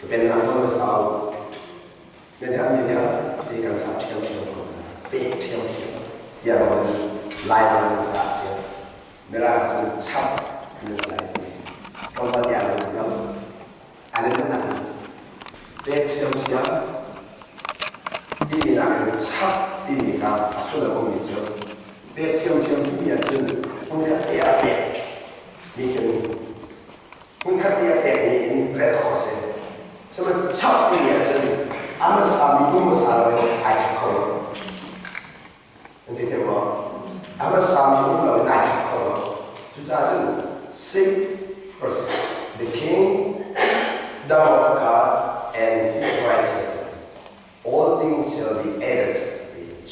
เป็นอันนั้นสาวเป็นทำอย่างนี้ในการสับเที่ยวเป็ดเที่ยวอย่างลายมันจะเวลาจะชับมันอะไรก็บางอย่างเราอันนี้นั่นเป็ดเที่ยวที่มีอะไรชับที่มีการสู้กับมีเจ้าเป็ดเที่ยวที่มีอะไรต้องการเตี้ยเตี้ยมีแค่นี้คุณขัดเตี้ยเตี้ยมีเรื่องข้อเสียใช่ไหมชับที่มีอะไรอามาสามีกุมสาเลยอาจจะคนนั่นที่ว่าอามาสามีกุมเราอาจจะคนจุดจ้าจึง seek first the king the love of God and His righteousness all things shall be added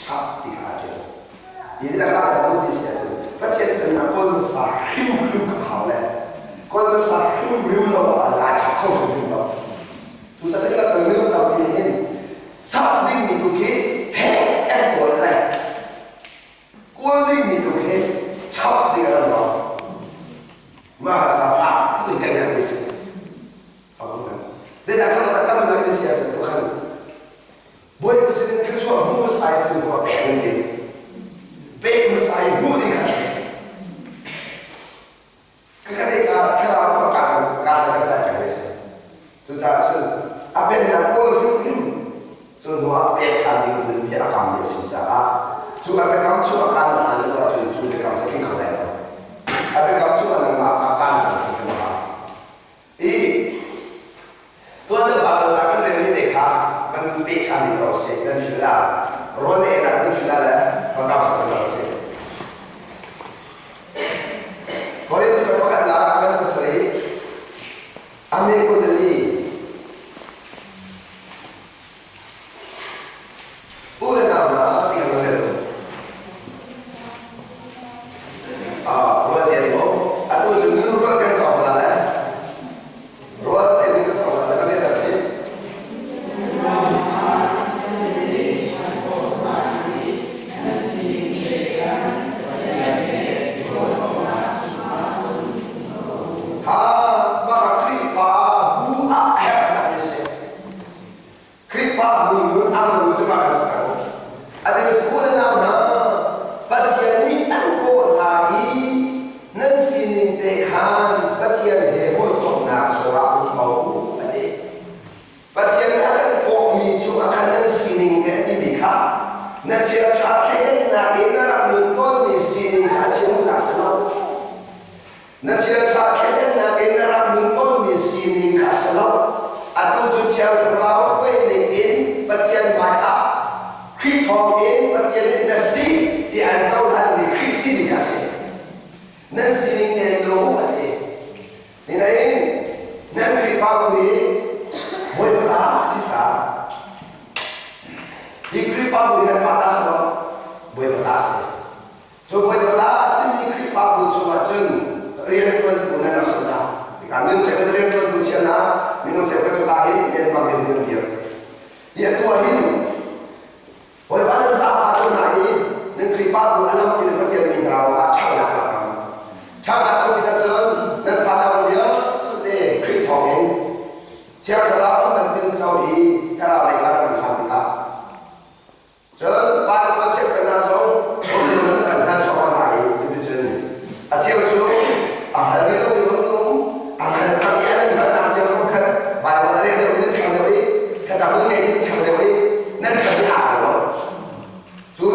ชับที่ขาดเลยยิ่งถ้าเราจะรู้ดีเสียจึงประเทศเป็นนักคนภาษาหิมกับเขาเลยคนภาษาหิมเราอาจจะคนถึงเราทุกท่านที่เราตื่นรู้เราดีเห็นชอบดิ้งมีตุกขี้แห่แอนตัวอะไรกลัวดิ้งมีตุกขี้ชอบดิ้งอะไรบ้างมาหาเราฟังทุกอย่างอย่างนี้สิเอาละแต่ถ้าเราตั้งใจดีเสียจะทุกข์บ่อยสิ่งที่ชั่วมุ่งใส่ถึงว่าเป็นเงินเป็นมุ่งใส่มุ่งดิ้งกันก็แค่ได้การประกาศการอะไรต่างๆอย่างนี้สิทุกท่านซึ่งอาเป็นนักโกงหิมจนว่าเป็นการดิ้งดิ้งมีอาการมีสิ่งจ้าจุดอาเป็นคำชั่วการทานหรือว่าจุดเป็นคำจะทิ้งเขาได้อาเป็นคำชั่วนั้นมาอาการอะไรกันบ้างตัวเรื่องบางจากเรื่องนี้เด็กค่ะมันเป็นการที่เราเสียนั่นคือละร้อนเองนั่นคือละแล้วมันก็เป็นเราเสียคนที่จะมาขัดล้างมันก็สิอเมริกาเดลี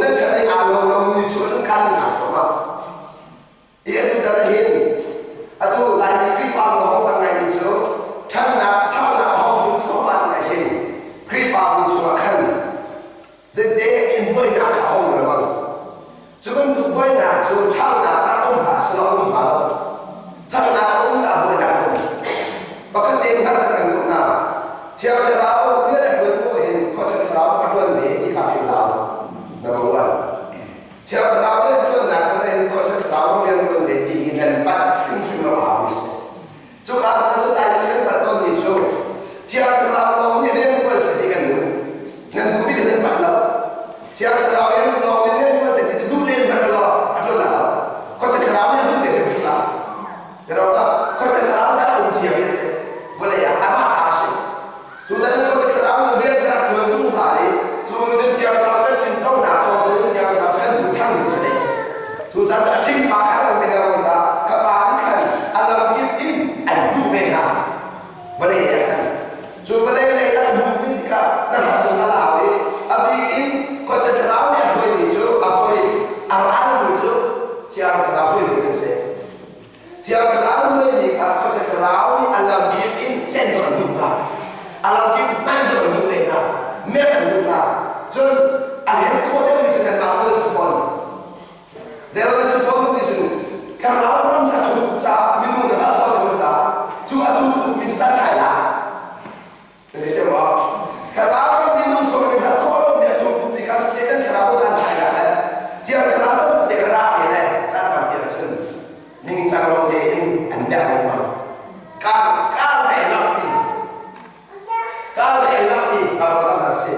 นั่นฉันได้อ่านลงมีช่วยซึ่งการหาสมบัติ za ta ting pa ka ko me ga za ka pa kan alam kit in an du me ha bale ya kan so bale le la du me ka na ha so na la we abi in ko se tra ne ho ni so a so ni ara ni so ti a ka ho ni se ti a ka ho ni ka ko se tra ni alam kit in ken do du ka alam kit man so du me ha me du ka so a he ko de ni se na ko se fon zero se fon ni se ka ra ram sa tu sa mi nu na ha so se sa tu a tu mi sa chai la ne te wa ka ra ram mi nu ko ne da ko ro ne tu mi ka se ta ka ra ro ta chai la ne ti a ka ra ro te ka ra ni ne ta ta mi chen ning cha ro de in an da ma ka de la pi ka de la pi ba ba na se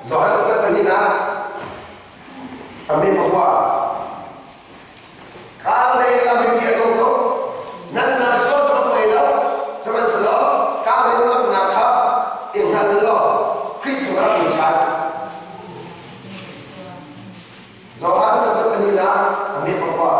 zo ha sa ta ni na Amin bahwa kalau dia lebih dia tu, nanti nak sosok apa itu, sama saja. Kalau dia lebih nak apa, yang nanti lo, kita cuma bincang. Zohan seperti ini lah, amin bahwa.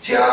Kita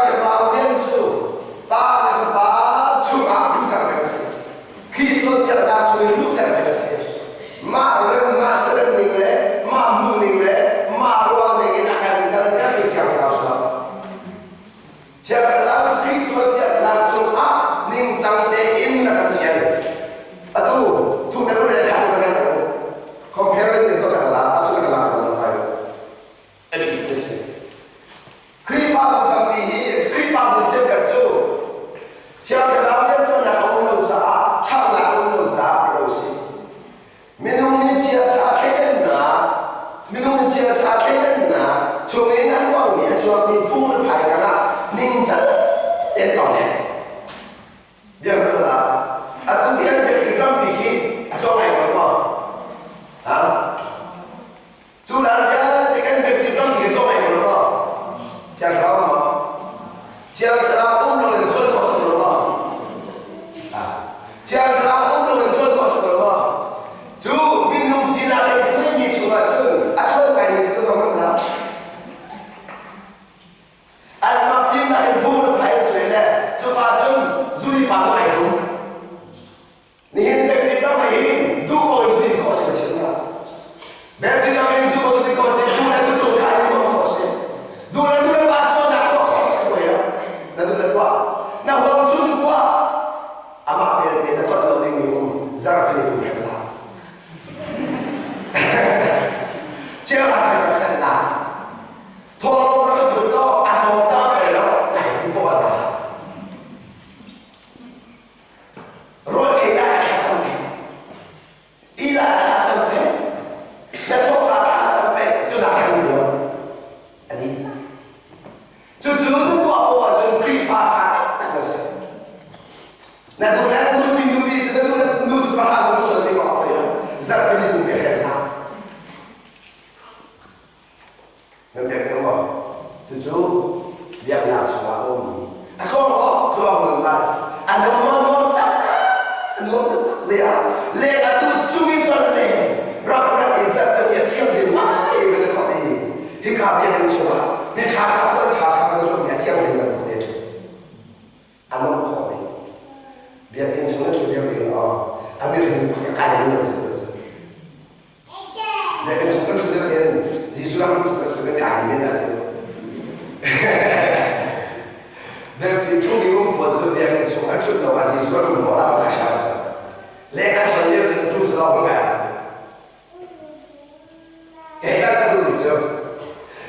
그죠?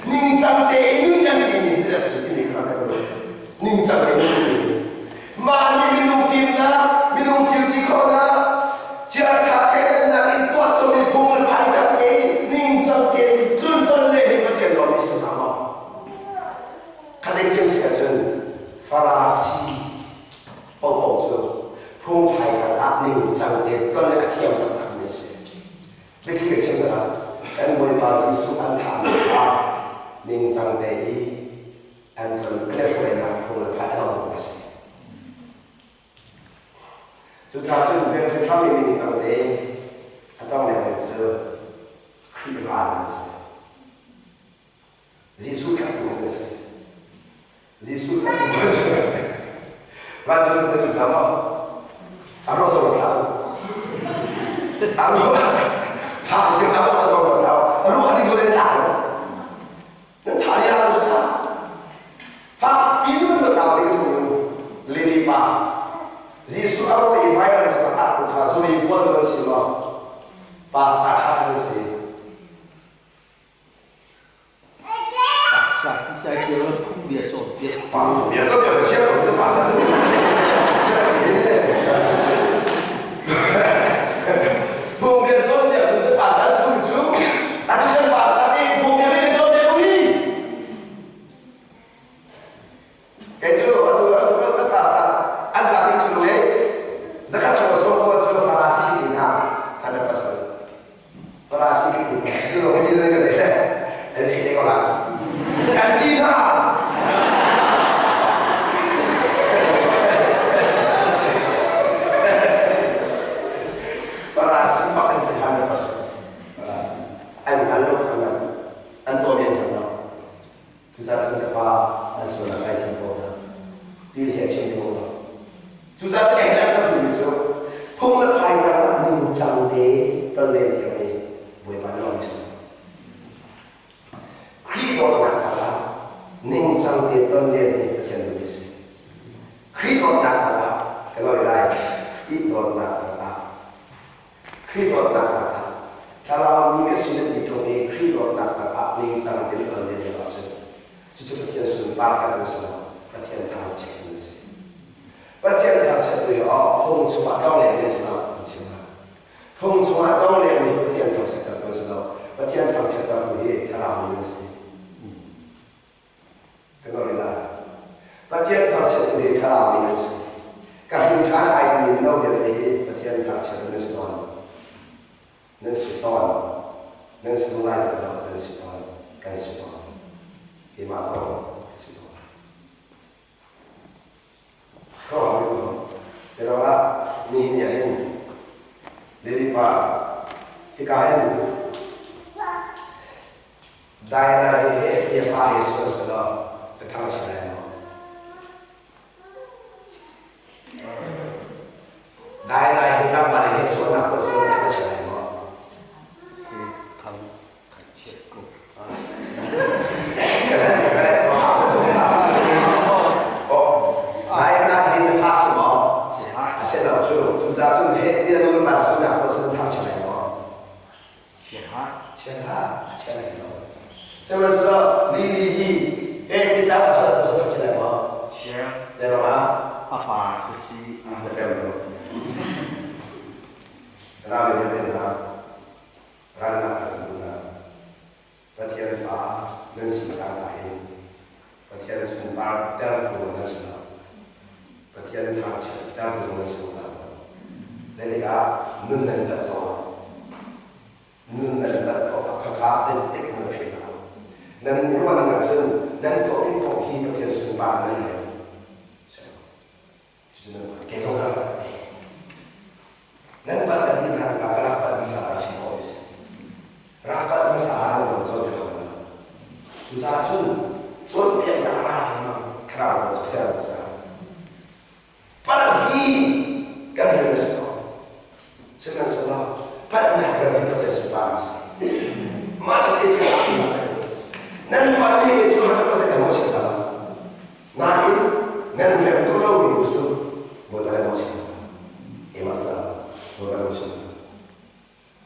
닝장대 이능장대니 이랬으니 그러면 닝장대 이능장대 많이 민웅팀나 민웅팀이거나 지하타 태근남이 또 좀이 봉을 발각해 닝장대 뚫벌레 해버텨 넘이서 남아 가득 정시가 전 파라시 뽀뽀죠 봉 발각 닝장대 떨레가 튀어나왔다 하면서歴史嘅證啦，跟每把字數按談話，認真地按佢嗰啲嚟啦，同佢拍到嘅事。就查出邊個方面認真地，當然就開發嘅事，技術開發嘅事，技術開發嘅事，完全唔知道嘛，阿羅做乜嘢？阿羅。다 이제 나와서 그러다 루하디 소리를 다 는 다리하고 있어 파 비누는 거 나오게 되고 리리파 지수하고 이마이를 좀 갖고 가 소리 부는 것이 뭐 바스타하는 것이 자, 이제 결혼 풍비에 좀 몇 점이어서 시험 먼저 마사지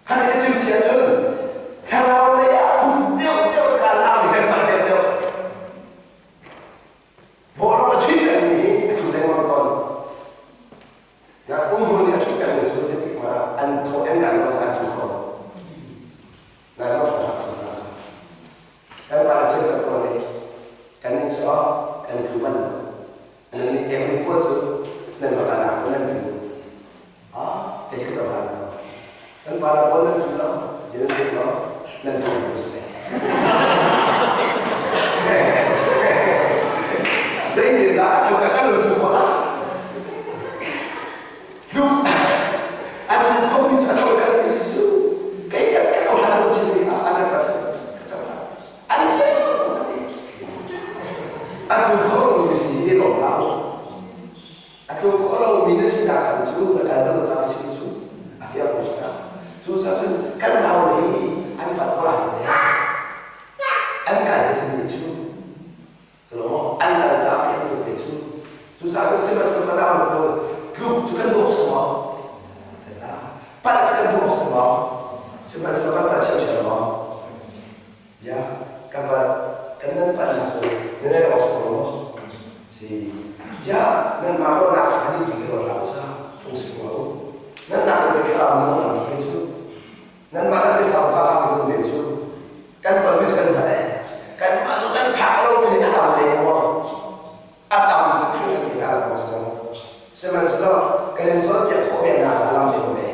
하나님의 지금 시간은 테라오레야 군대역대 kan para cerita kau ni kan insya kan tuan dan ni yang ni kuat tu dan makanan pun nanti jadi kita orang kan para pun nanti lah jadi kita nanti terus saya ni dah juga kan lucu lah tu ada kau bicara kalau isu kayak orang lucu ni ada pasal aku kalau di sini orang aku kalau di sini tak tahu ada tak sini aku ya susah kan tahu ni ada orang ya kan sini so ada tak yang itu susah aku sebab tahu grup juga dua semua saya pada juga dua semua sebab tak semua ya kabar kan pada Nene Rasulullah si ya dan malu nak hadis di luar sana fungsi malu dan nak berkeram dengan itu dan malah bisa faham dengan itu kan berbeza kan ada kan masukkan kalau ini ada lewat atau itu kita ada masalah semasa kalian tahu ya kau yang dalam ini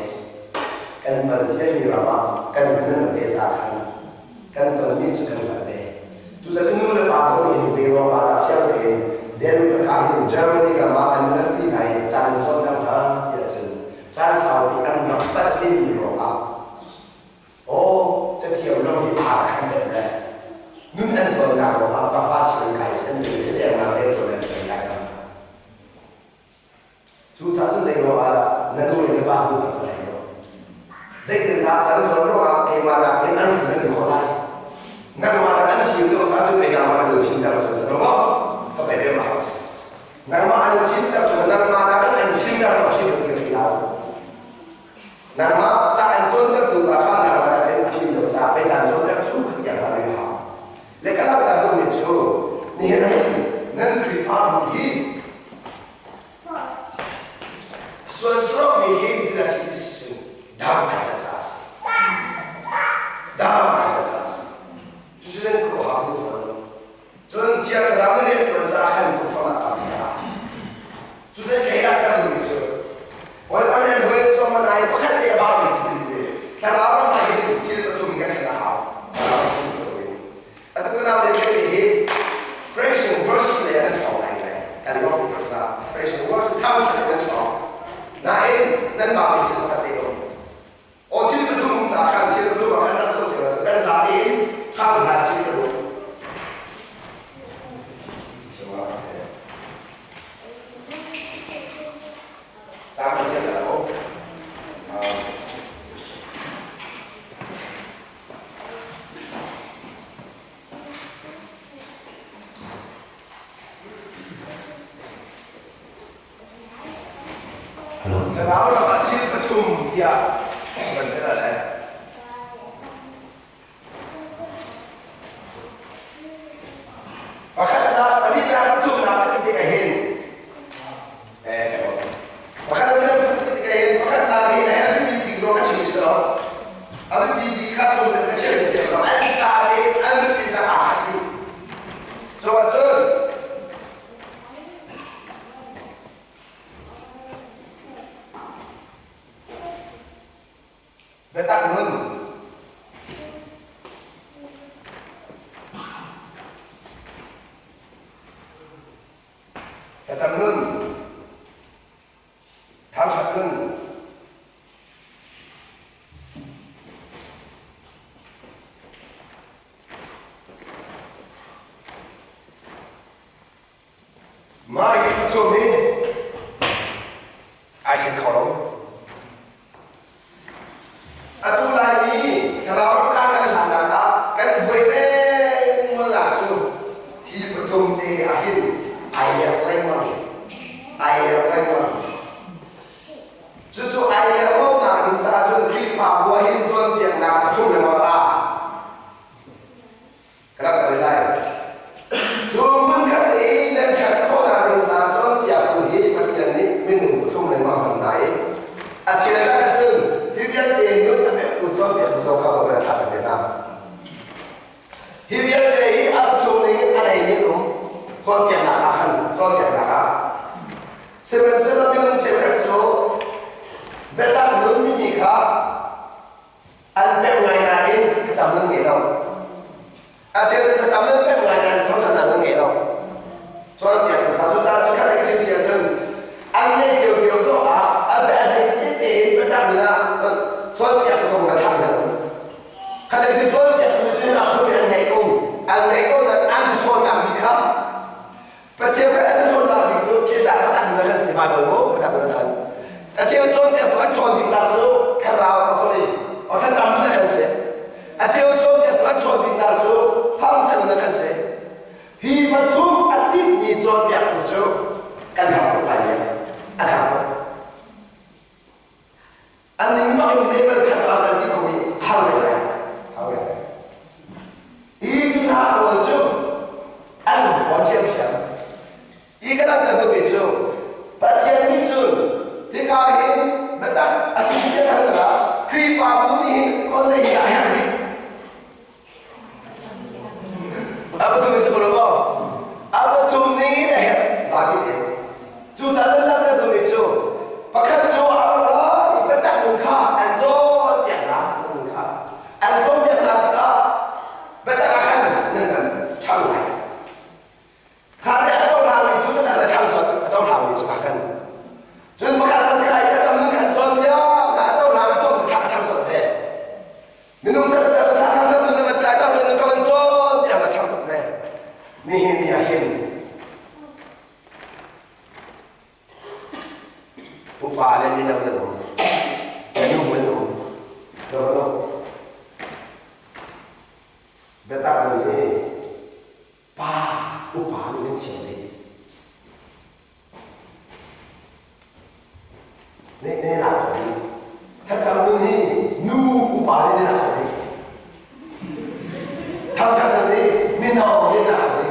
kan berjaya mirama kan benar bezakan kan berbeza kan ada susah semua lepas ini zero pada siapa ini dan kali Germany ramai dan pinai cari contoh kan ya cari Saudi kan berapa ini Eropa oh jadi orang di Arab kan nun dan contoh apa fashion kaisen jadi yang mana itu yang saya katakan susah zero ada nanti yang lepas itu tak ada saya kira cari contoh apa yang mana yang anu dengan orang nak mengatakan cinta satu mereka masa cinta semua kepada manusia. Nama ada cinta, nak mengatakan cinta cinta kita. Nama saat cinta tu bahkan nama ada cinta sampai saat cinta suka yang mana ya. Lepas kalau kita begitu, ni nanti faham ni. Suara ni tidak sedih, dalam saja. Dalam saja. 주제는 그거 하고 저는 지하 드라마에 연사한 그 포맷입니다. 주제 계약하는 거 있어요. 원래 왜좀만 아예 똑같은 게 마음이 있는데 잘 알아봐야 뒤에도 좀 이렇게 나와. atau kenapa dia ini pressure worse dia ada contoh lain. Kalau kita pressure worse tahu ada contoh. Nah ini dan maaf itu kata itu. Oh jadi betul mengatakan jadi betul mengatakan sesuatu dan saat ini kalau hasil itu semua sama dia tahu sebab orang kecil percuma dia sebenarnya Makanya tadi dalam tu nak ketika ini, makanya bila ketika ini, makanya tadi ada bibi groga siswa, ada bibi kacau terkecil siswa, ada sahabat, ada pindah hati. Coba cun, betak nun. Kesanun, tamsakun, mari kita asyik kolom. Atau lagi kalau orang kan hendak kan boleh melakukan di betul di akhir. Air lemon, cucu air lemon nak dicacu kita buahin tuan yang nak tu lemara. Kenapa dari saya? Cuma kali dan cakap nak dicacu yang buahin bagian ni minum tu lemara naik. Asyik tu, hibian dia tu tuan yang tu kau berada di dalam. Hibian dia này như đúng cho tiền là khăn cho tiền là seven seven minimum seven số beta đúng như gì cả anh bé ngày nào in cái chấm lên nghề đâu theo cái chấm lên bé ngày nào không chấm lên nghề đâu cho tiền thìเขาจะจะ看那个经济证anh này chiều chiều số anh bé này chỉ tiền beta nữa cho tiền không là tham nữa cái này是说tiền不是让后面内功anh内功的anh就说哪里看bây giờ cái anh cho nào ví dụ kia đã bắt đầu là cái gì mà đồ bố bắt đầu là anh giờ cho tiền bắt cho tiền là số cái nào có gì ở trên trăm là cái gì anh giờ cho tiền bắt cho tiền là số tham chân là cái gì khi mà chúng anh tiếp nhị cho tiền của số anh học không phải nhé anh học anh những cái này là cái nào là cái không bị hao này hao này ý chúng ta ở chỗ anh phó chiêm chiếm一个人都没做，把钱你做，你搞hin，不但啊，是这个人啦，可以把不的，我在一样的，啊，不做什么了不？啊，不做你的，咋的？做啥人那个都没做，把看做好了，你不但不看，按做点啦，不看，按做点啦的啦，不但看那个唱来，他俩做他。周行你做下根，真不看人开，咱们看专业，那周行都是他唱手的，你弄这个他唱那个在咱们那个做两个唱手的，你也很，不怕的你能不能？能不能？能不能？别打你，怕不怕你能听的？你哪可以？他讲的你怒不把你哪可以？他讲的你闹你哪可以？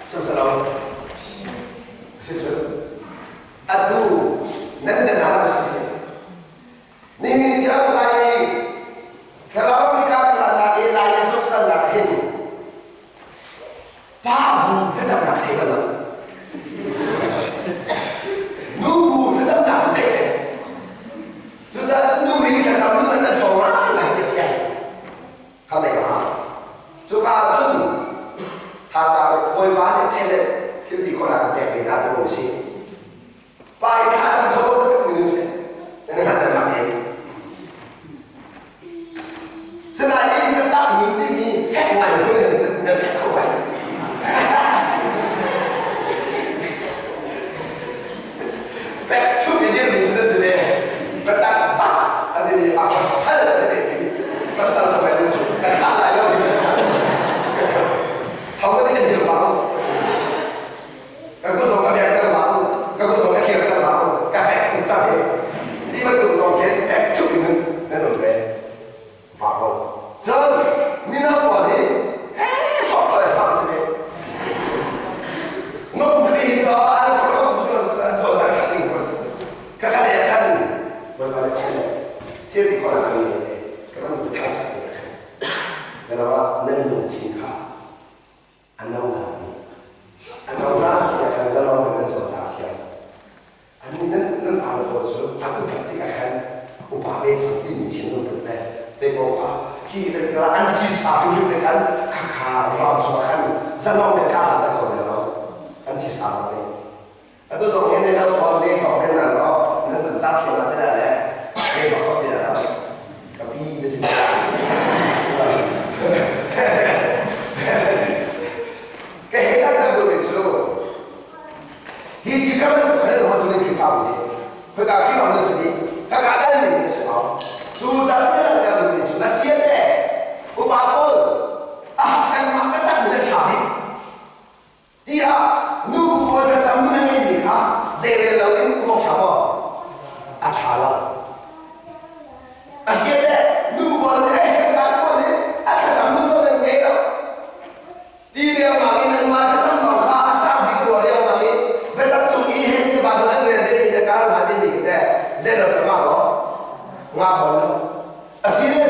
是不是喽？是不是？啊不，那个哪个事情？你要来，kalau你看来来做的来听，爸爸。他怎么拿这个呢？如果他怎么拿这个？就是努力他怎么能从哪里来的钱？看那个啊，就把这他说我把你钱的兄弟过来带给他的东西，把他所有的东西，让他在那边。现在一个大名的你太晚了，那太快了。Zero 的嘛咯，我好了，啊，现在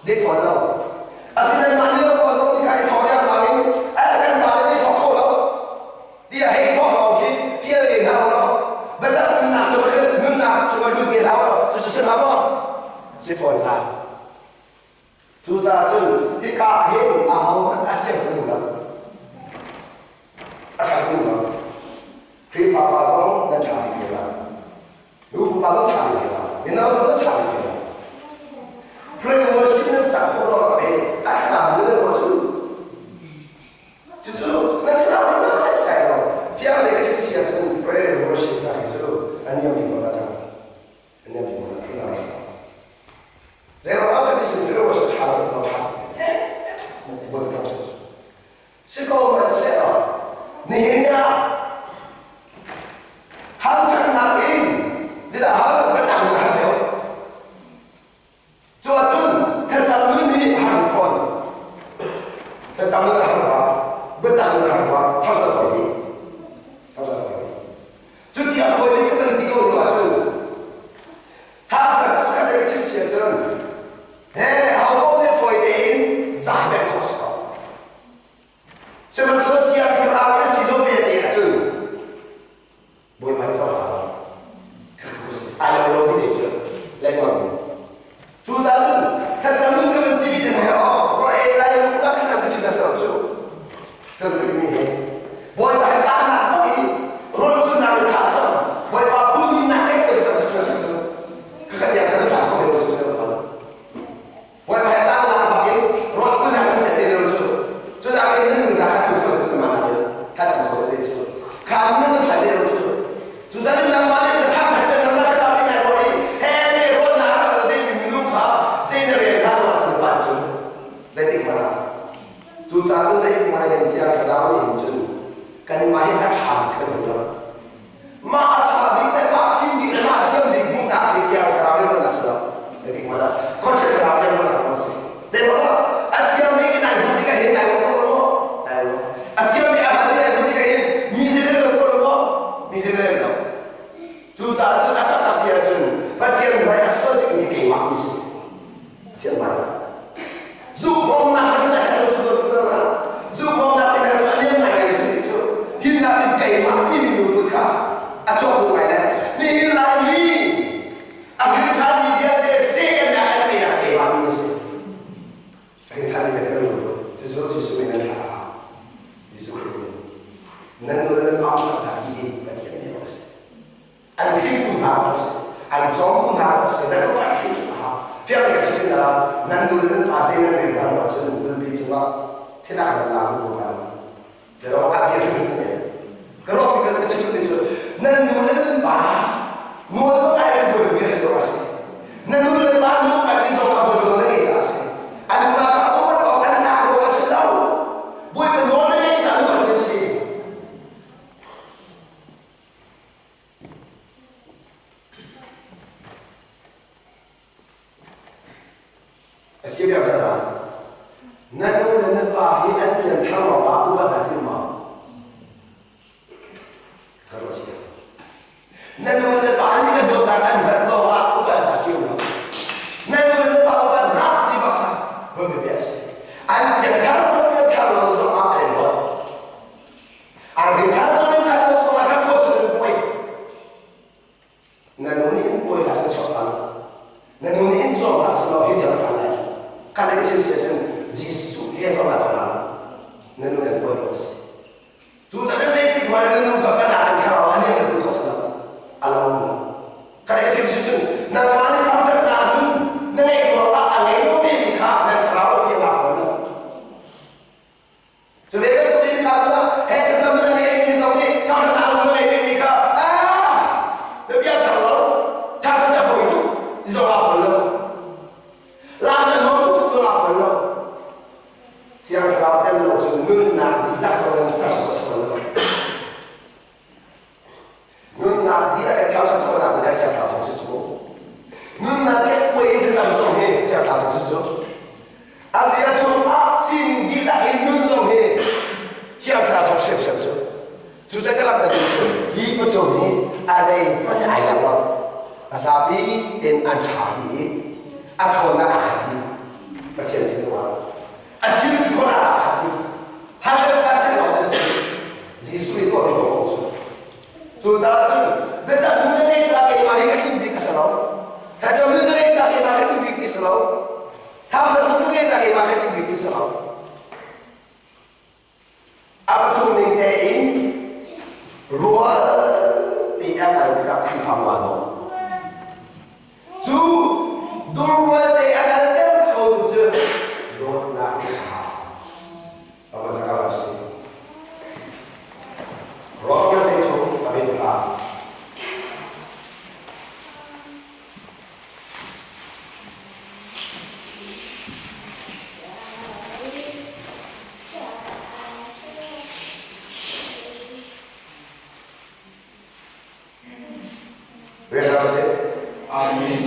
They follow. As in the manual was only kind of mind, and by the follow. They are hate for okay, fear they now. But that will not so good, not to look at our to say about. They follow. To that, they got him out at the Khi Pháp Bà Sống nên trả lời kìa là Lúc bà nó trả lời kìa là Vì nó sẽ trả lời kìa là Prayer worship nên sẵn khổ đó là Ác làm như thế đó chứ Chứ chứ Nên cái đó nó hay xảy rồi Phía này cái chính trị trong prayer worship là cái chứ Anh em mình có là chẳng Anh em mình có là thế nào là chẳng Thế đó áp cái sự prayer worship trả lời nó trả Một cái bậc thang Sư cô mình sẽ là Nhi nha 한참 나인 이제 하루 몇 장을 하네요. 좋아준 대장님이 하는 폰 대장을 하는 몇 장을 하는 거 하다 거기 드디어 거기 끝까지 뛰고 와준 항상 축하되기 실시했던 아우네 포이데인 자베 코스코 세면서 디아크라우의 시도비에 대해준 Buổi mà cho họ ai là lâu cái gì chưa lên qua mình chú giáo dân thật ra mình cái mình đi đến đó rồi ai lại lúc đó khi nào cái chuyện là sao chú thưa quý vị buổi mà cha là nó đi rồi lúc nào mình thả xong buổi mà phụ mình nặng cái gì sao chú sao cái gì cái đó không được chú được không buổi mà cha là nó đi rồi lúc nào mình sẽ đi được chú giáo cái những người ta không được mà được ta chẳng có được chú khá những người phải được chú 주자는 낭만에 다 발전 낭만을 앞에 내보니 해내로 나라로 내 민족화 세대를 나라와 좀 봤죠. 내가 말아. 주자는 내가 말아 현지야 나라로 인준. 그니 많이 다 참거든요. 마차 밑에 막 힘이 막 전리 문화 얘기야 나라로 났어. 내가 말아. 컨셉을 나라로 났어. 제가 아티야 메기 나 우리가 했다고 그러고 아티야 메기 아티야 우리가 해 미세를 그러고 미세를 Chúng ta rất là đặc biệt chừng và thiên phải sơ định những kỳ mặc gì thiên phải dù bom nào cái sẽ theo chú được là dù bom nào cái theo liên này này sẽ chưa hiện là cái kỳ mặc gì mình được cả cho người này này đi lại đi cái thằng gì dia để xe nhà cái này là kỳ mặc gì cái thằng này cái đó chứ số chỉ số mình là chỉ số nên nó nói là gì cái chuyện này anh 힘 cũng 나왔어. anh 정 cũng 나왔어. 내가 다 힘 나. 피아노가 지금 나라 난도는 아세는 내가 맞추는 물리지와 태나가 나오고 가는. 여러분 아비를 듣는데. 그럼 그 지금 되죠. 나는 노래는 마. 뭐도 가야 되는 게 있어 가지고. 나는 노래는 마 너무 빨리 가고 노래가 있었어. 아니 마 아무것도 안 하고 갔어. 뭐 이거 노래가 있잖아 그렇지. Siapa kata? Namun dengan bahagian yang tahu waktu pada timah. Kalau siapa? Namun dengan bahagian yang doakan berdoa waktu pada timah. Namun dengan bahagian nak dibakar berbiasa. Yang tahu semua apa? Yang tahu semua siapa sudah poin. Namun ini poin asal soal. Namun ini soal asal hidup. Kalau kita cerita Yesus, Yesus nampaklah, neneknya Israel. Abatuming tein, ruwa ti agal di ka kifamado. Two, durwa ti agal tel kaunje, dot na kiha. Apa sekarang sih? Rohnya itu kami doa. Amin.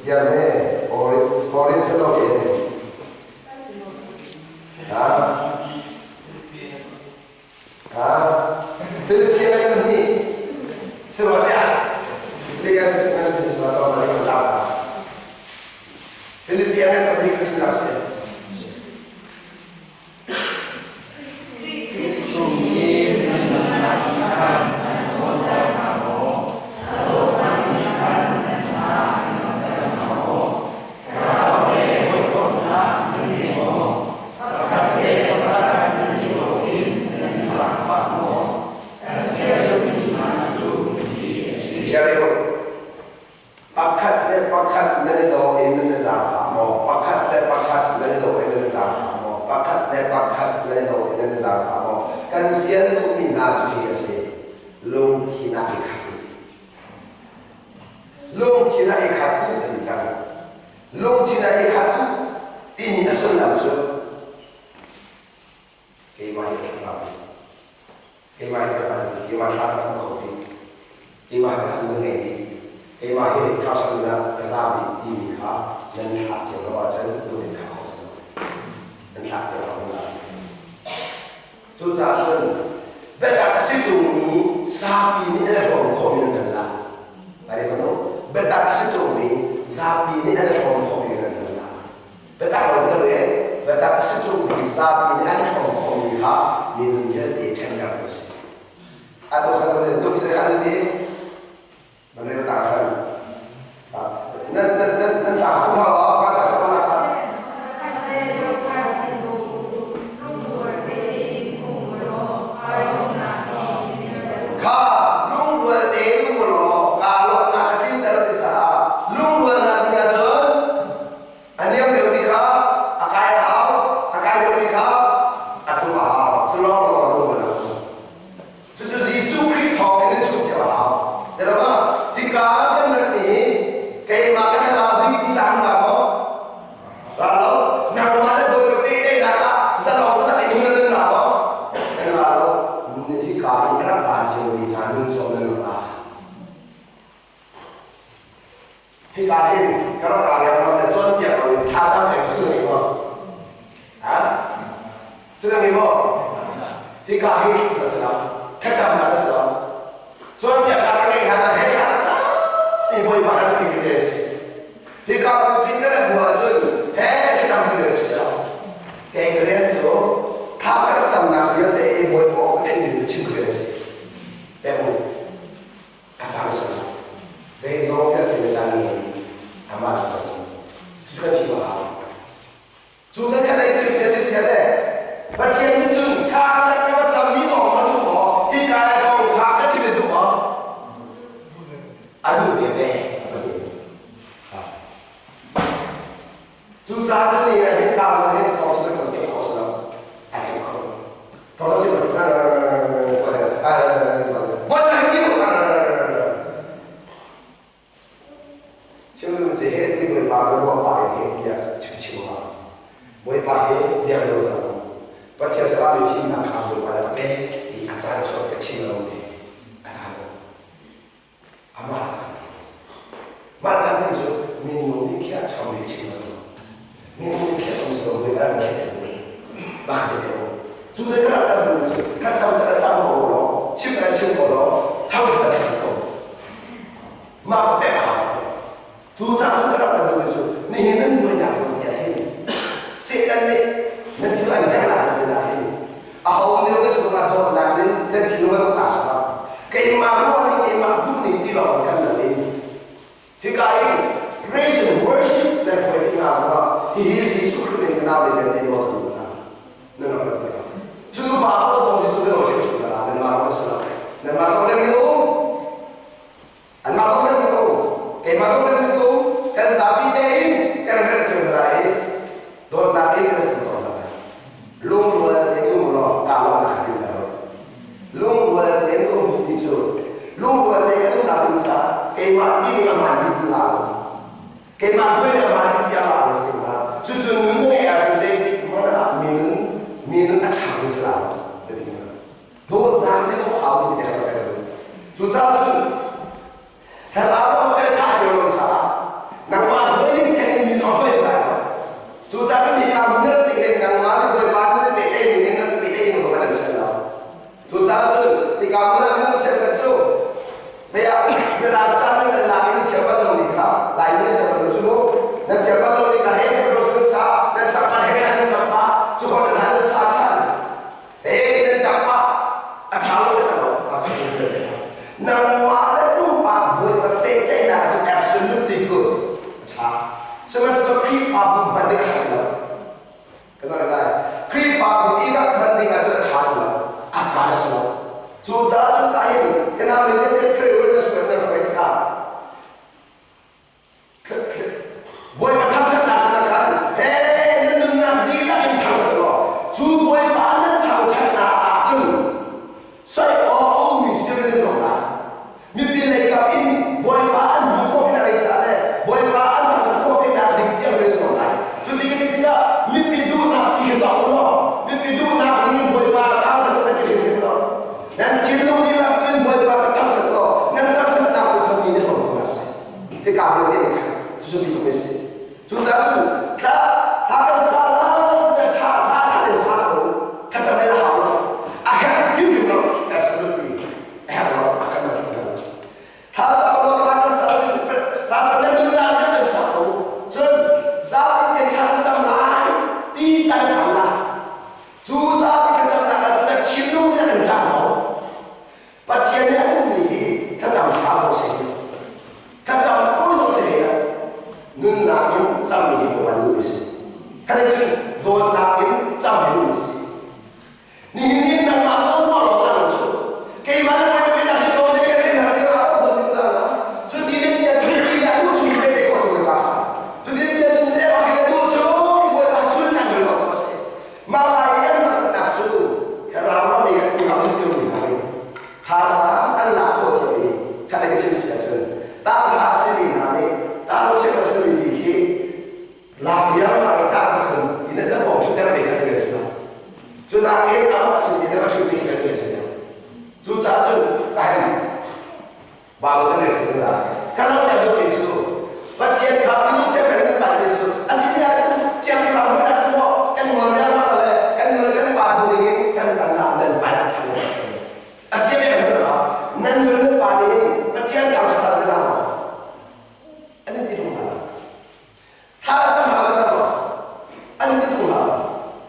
Siame ore se lo che Filippine ni se lo dia liga se non si va a dare Filippine per di Cristo Kalau đi khai lắm cái nói là khi phạm Iraq vấn đề là rất khai lắm khai số chú giá chú ta hiểu cái nào là những cái khởi nguồn số này phải cả bồi mà tham gia làm cho nó hey nhân đừng làm đi là anh tham gia rồi chú bồi bán nhân tham gia là chừng xoay ô mình xem lên rồi mà mình biết lấy cái in bồi bán muốn không cái này trả lại bồi bán làm cho không cái nào định tiêu lên rồi này chú đi cái gì đó mình biết đủ nào cái sao đó mình biết đủ nào cái bồi bán tham gia cái gì đó nên chiến đấu đi làm cái bồi bán tham gia đó nên tham gia nào cũng không nhìn thấy không có gì cái cảm giác này chú biết không biết chúng ta tu他跟撒拉在他的撒狗，他怎么样好了？啊，看有没有？absolutely，哎呀，我看到这个，他撒狗，他跟撒拉不是，他撒拉跟大家的撒狗，这撒给看怎么来？第一站看了，主撒给怎么来？在青龙的人站好，把天的公里，他怎么撒狗谁？他怎么多少谁呀？nun namin sampai itu mandu isi, karena itu don namin sampai itu isi. Ini nak masuk walau tak masuk. Kayak mana kita sudah sekarang ni apa berbeda lah. Jadi dia dia itu cuma dia kosong lah. Jadi dia dia pakai itu cuma buat baju nak beli kosong. Malah yang nak baju, kalau orang ni kan kita mesti beli. Hasa Allah kau jadi, kalau kita cuma saja. Tak hasil ini. Tahu siapa sendiri lahian mereka akan ini adalah wujud dari kerajaan. Sudah ini apa sendiri dari wujud dari kerajaan. Sudah tu kain bawa dari kerajaan. Kalau tidak begitu, macam kami siapa yang pada itu, asalnya itu siapa yang pada semua kan mana mana kan mereka pada ini kan Allah dan pada kita. Asalnya yang mana, nan mereka pada ini macam kau cakap dalam anh đi đúng là tha cho họ là đâu anh đi đúng là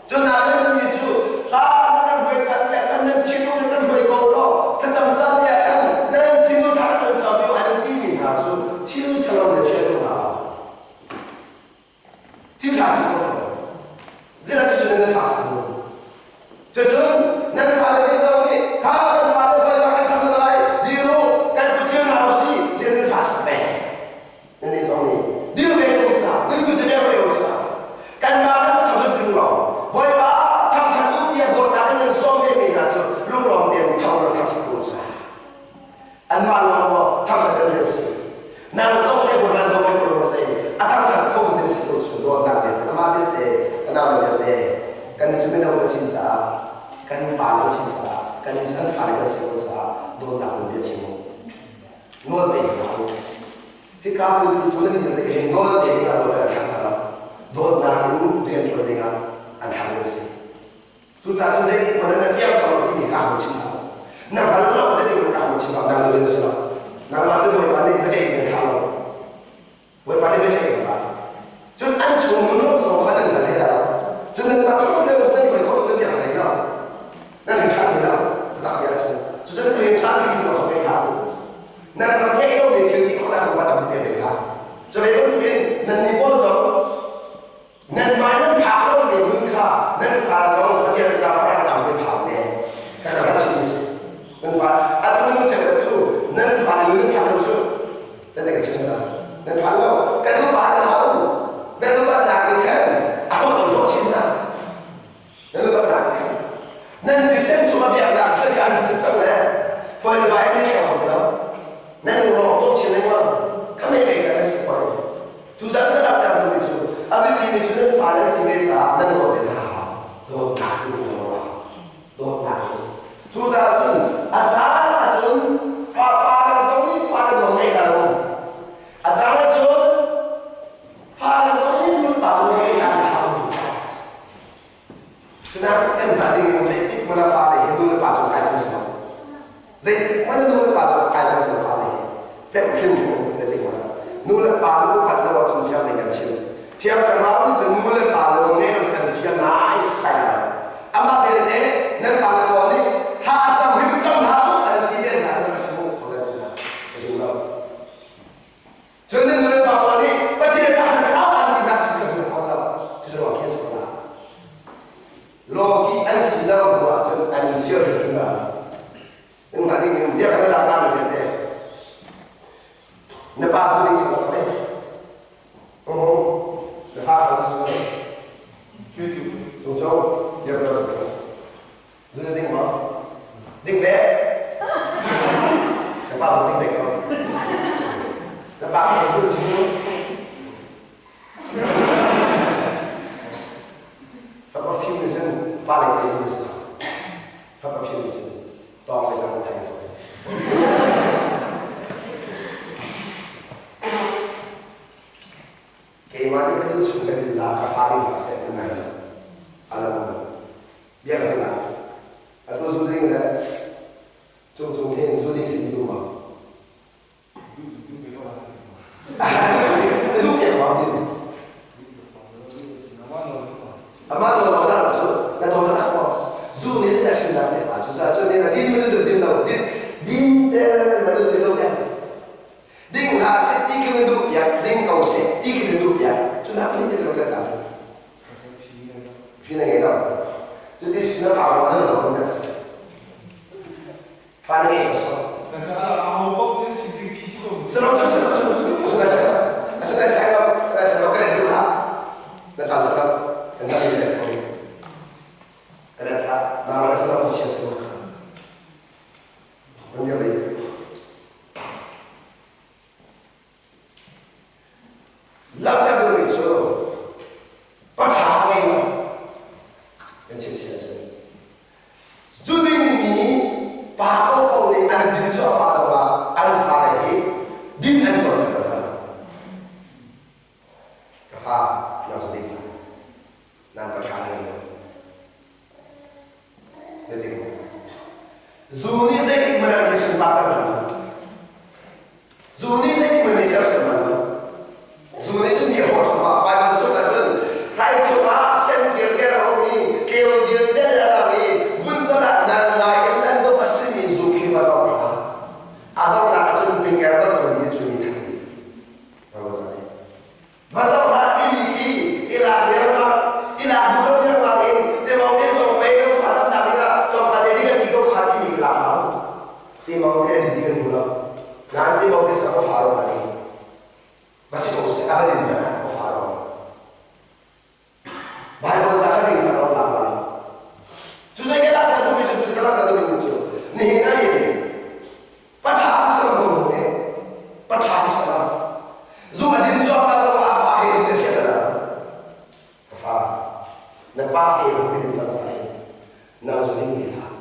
cho nên anh đi chú là nên phải chặt nhẹ anh nên chịu nên phải cố đóถ้าจำจัดnhẹ anh nên chịu thà nênจะไม่ให้ดีมีหาchú chịu cho nó để chơi đúng là chịu thà sự cố giờ là chịu nên thà sự cố cho nên nên thà cái sao đi thà cái mà để phải làm cái thằng này đi luôn cái chuyện nào xí cho nên thà sự bè nên đi xong đi đi về đâu sao đi cứ thế về đâu sao cái mà nó thằng rất kinh lòng bởi vì thằng ưu tiên của ta cái nên xong cái mình là cho lúc lòng tiền thằng nó thằng sẽ buồn sao anh mà nó thằng sẽ trở nên gì nàng xong cái buồn anh đâu cái buồn mà say thằng không nên sự buồn xuống đó nàng này ta mà biết thế cái nào là biết thế cái này chúng mình đâu có xin trả cái bạn nó xin trả cái này chúng phải cái sự buồn trả đó nàng không biết chịu nuốt về nhauที่ข้าพเจ้าช่วยเหลือตัวเองก็เด็กที่เราโดนกระทำเราโดนนางนู้นเรียนตัวเองอันทำเลยสิสุดท้ายสุดท้ายคนนั้นเกี่ยวกับที่ที่ข้าพเจ้านั่งพันเราจะได้คนข้าพเจ้านั่งเรียนสิเรานั่งมาจะไปวันนี้ไม่ใช่เงินข้าววันนี้ไม่ใช่เงินบ้านจนอันชุ่มนุ่มสองพันหนึ่งกันให้เราจนนั้นเราต้องเรียนสิ่งที่เขาต้องเรียนอะไรเนาะนั่นเป็นชั้นที่เราตัดยาจนจนเรียนชั้นที่เราไม่ทำนั่นเราไม่ต้องมีที่เขาทำมาทำเป็นครับจะเป็นคนเป็นนั่นมีพ่อสองนั่นหมายนั่นผ่าเราเนี่ยมึงค่ะนั่นผ่าสองประเทศสหรัฐต่างเป็นผ่าเนี่ยแค่เราชี้นั่นผ่าอาจจะไม่ต้องเชื่อถือนั่นผ่าหรือนั่นผ่าเราช่วยนั่นแต่ก็เชื่อเรานั่นผ่าเราแค่ต้องผ่าเรานั่นต้องผ่าหนักแค่เอาตัวเขาชิ้นนะนั่นต้องผ่าหนักแค่นั่นคือเส้นสุขภาพหนักเส้นการเป็นจังเลยพอเราไปนี่แค่ของเรานั่นเราต้องชินเลยว่าเขาไม่เป็นกันสิพ่อทุกอย่างก็รับการดูมิจูอาบิบิมิจูนั่นฟ้านั่นสิ่งที่จะนั่นก็เป็นหาโดนหนักดูเราโดนหนักทุกอย่างจนอาจารย์จนฟ้าเราส่งนี่ฟ้าเราโดนไม่จังอาจารย์จนฟ้าเราส่งนี่ฟ้าเราไม่จังหาทุกอย่างฉะนั้นกันตัดดิ้งมันจะติดมันฟ้าเลยดูเลยฟ้าจนใครจะไม่สนใจมันดูเลยฟ้าจนใครจะไม่สนฟ้าเลยแต่พิมพ์ในที่มันนู่นเลยปาลูกปัดแล้วว่าจนเทียบในกันชิลเทียบกับเราจนนู่นเลยปาลูกเนี่ยเราจะกันเทียบน่าไอ้ใส่อามาเดนเนี่ยนั่นปาลูกเนี่ยถ้าจะพิมพ์จำหาสุดอันที่เนี่ยน่าจะเป็นสิ่งของเราเนี่ยสิ่งเราจนนู่นเลยปาลูกเนี่ยประเทศไทยเราอันที่น่าสิ่งของเรา mati kan itu sudah dilakukan kafari bahasa Indonesia alam biar lah atau sudah kita cung hen sudah sini dulu mah itu biar mati amal lo dah tu dah tahu dah apa zoom ni sudah sudah apa susah so ni dah din baru din kan ding hasil tiga hidup ya ding kau se tiga hidup ya sudah apa ni dia sudah tahu fina kita jadi sudah tahu mana lo kan fana ni so sudah kena dulu lah dan salah dan tak boleh kerana nama Rasulullah SAW menjadi lambat begitu percaya yang sih jadi ni pakai kau ni ada di mana apa alfa lagi di mana kafa yang sedih dan percaya jadi zuni saya mana dia sempatan mana zuni saya mana dia sempatan zuni itu dia orang apa apa itu sudah right sudah sen kira hobi kau dia dah lagi bunda dan lain lain tu pasti ni zuki pasal apa ada orang acuh pinggir tu dia curi tadi apa sahaja pasal apa ini ilah dia ilah bukan dia lain dia mau dia sampai ke fadam tadi lah sampai dia kan ikut hati ni lah dia mau dia didikan pula nanti mau dia sama Faro lagi masih kau apa dia mana Faro Bible cakap ni sama lama susah kita tak tahu macam tu kalau tak tahu macam ni ni pecah sama ni pecah sama Zoom ada di jual sama apa hari sudah siapa dah apa nampak itu kita cakap nak Zoom ni lah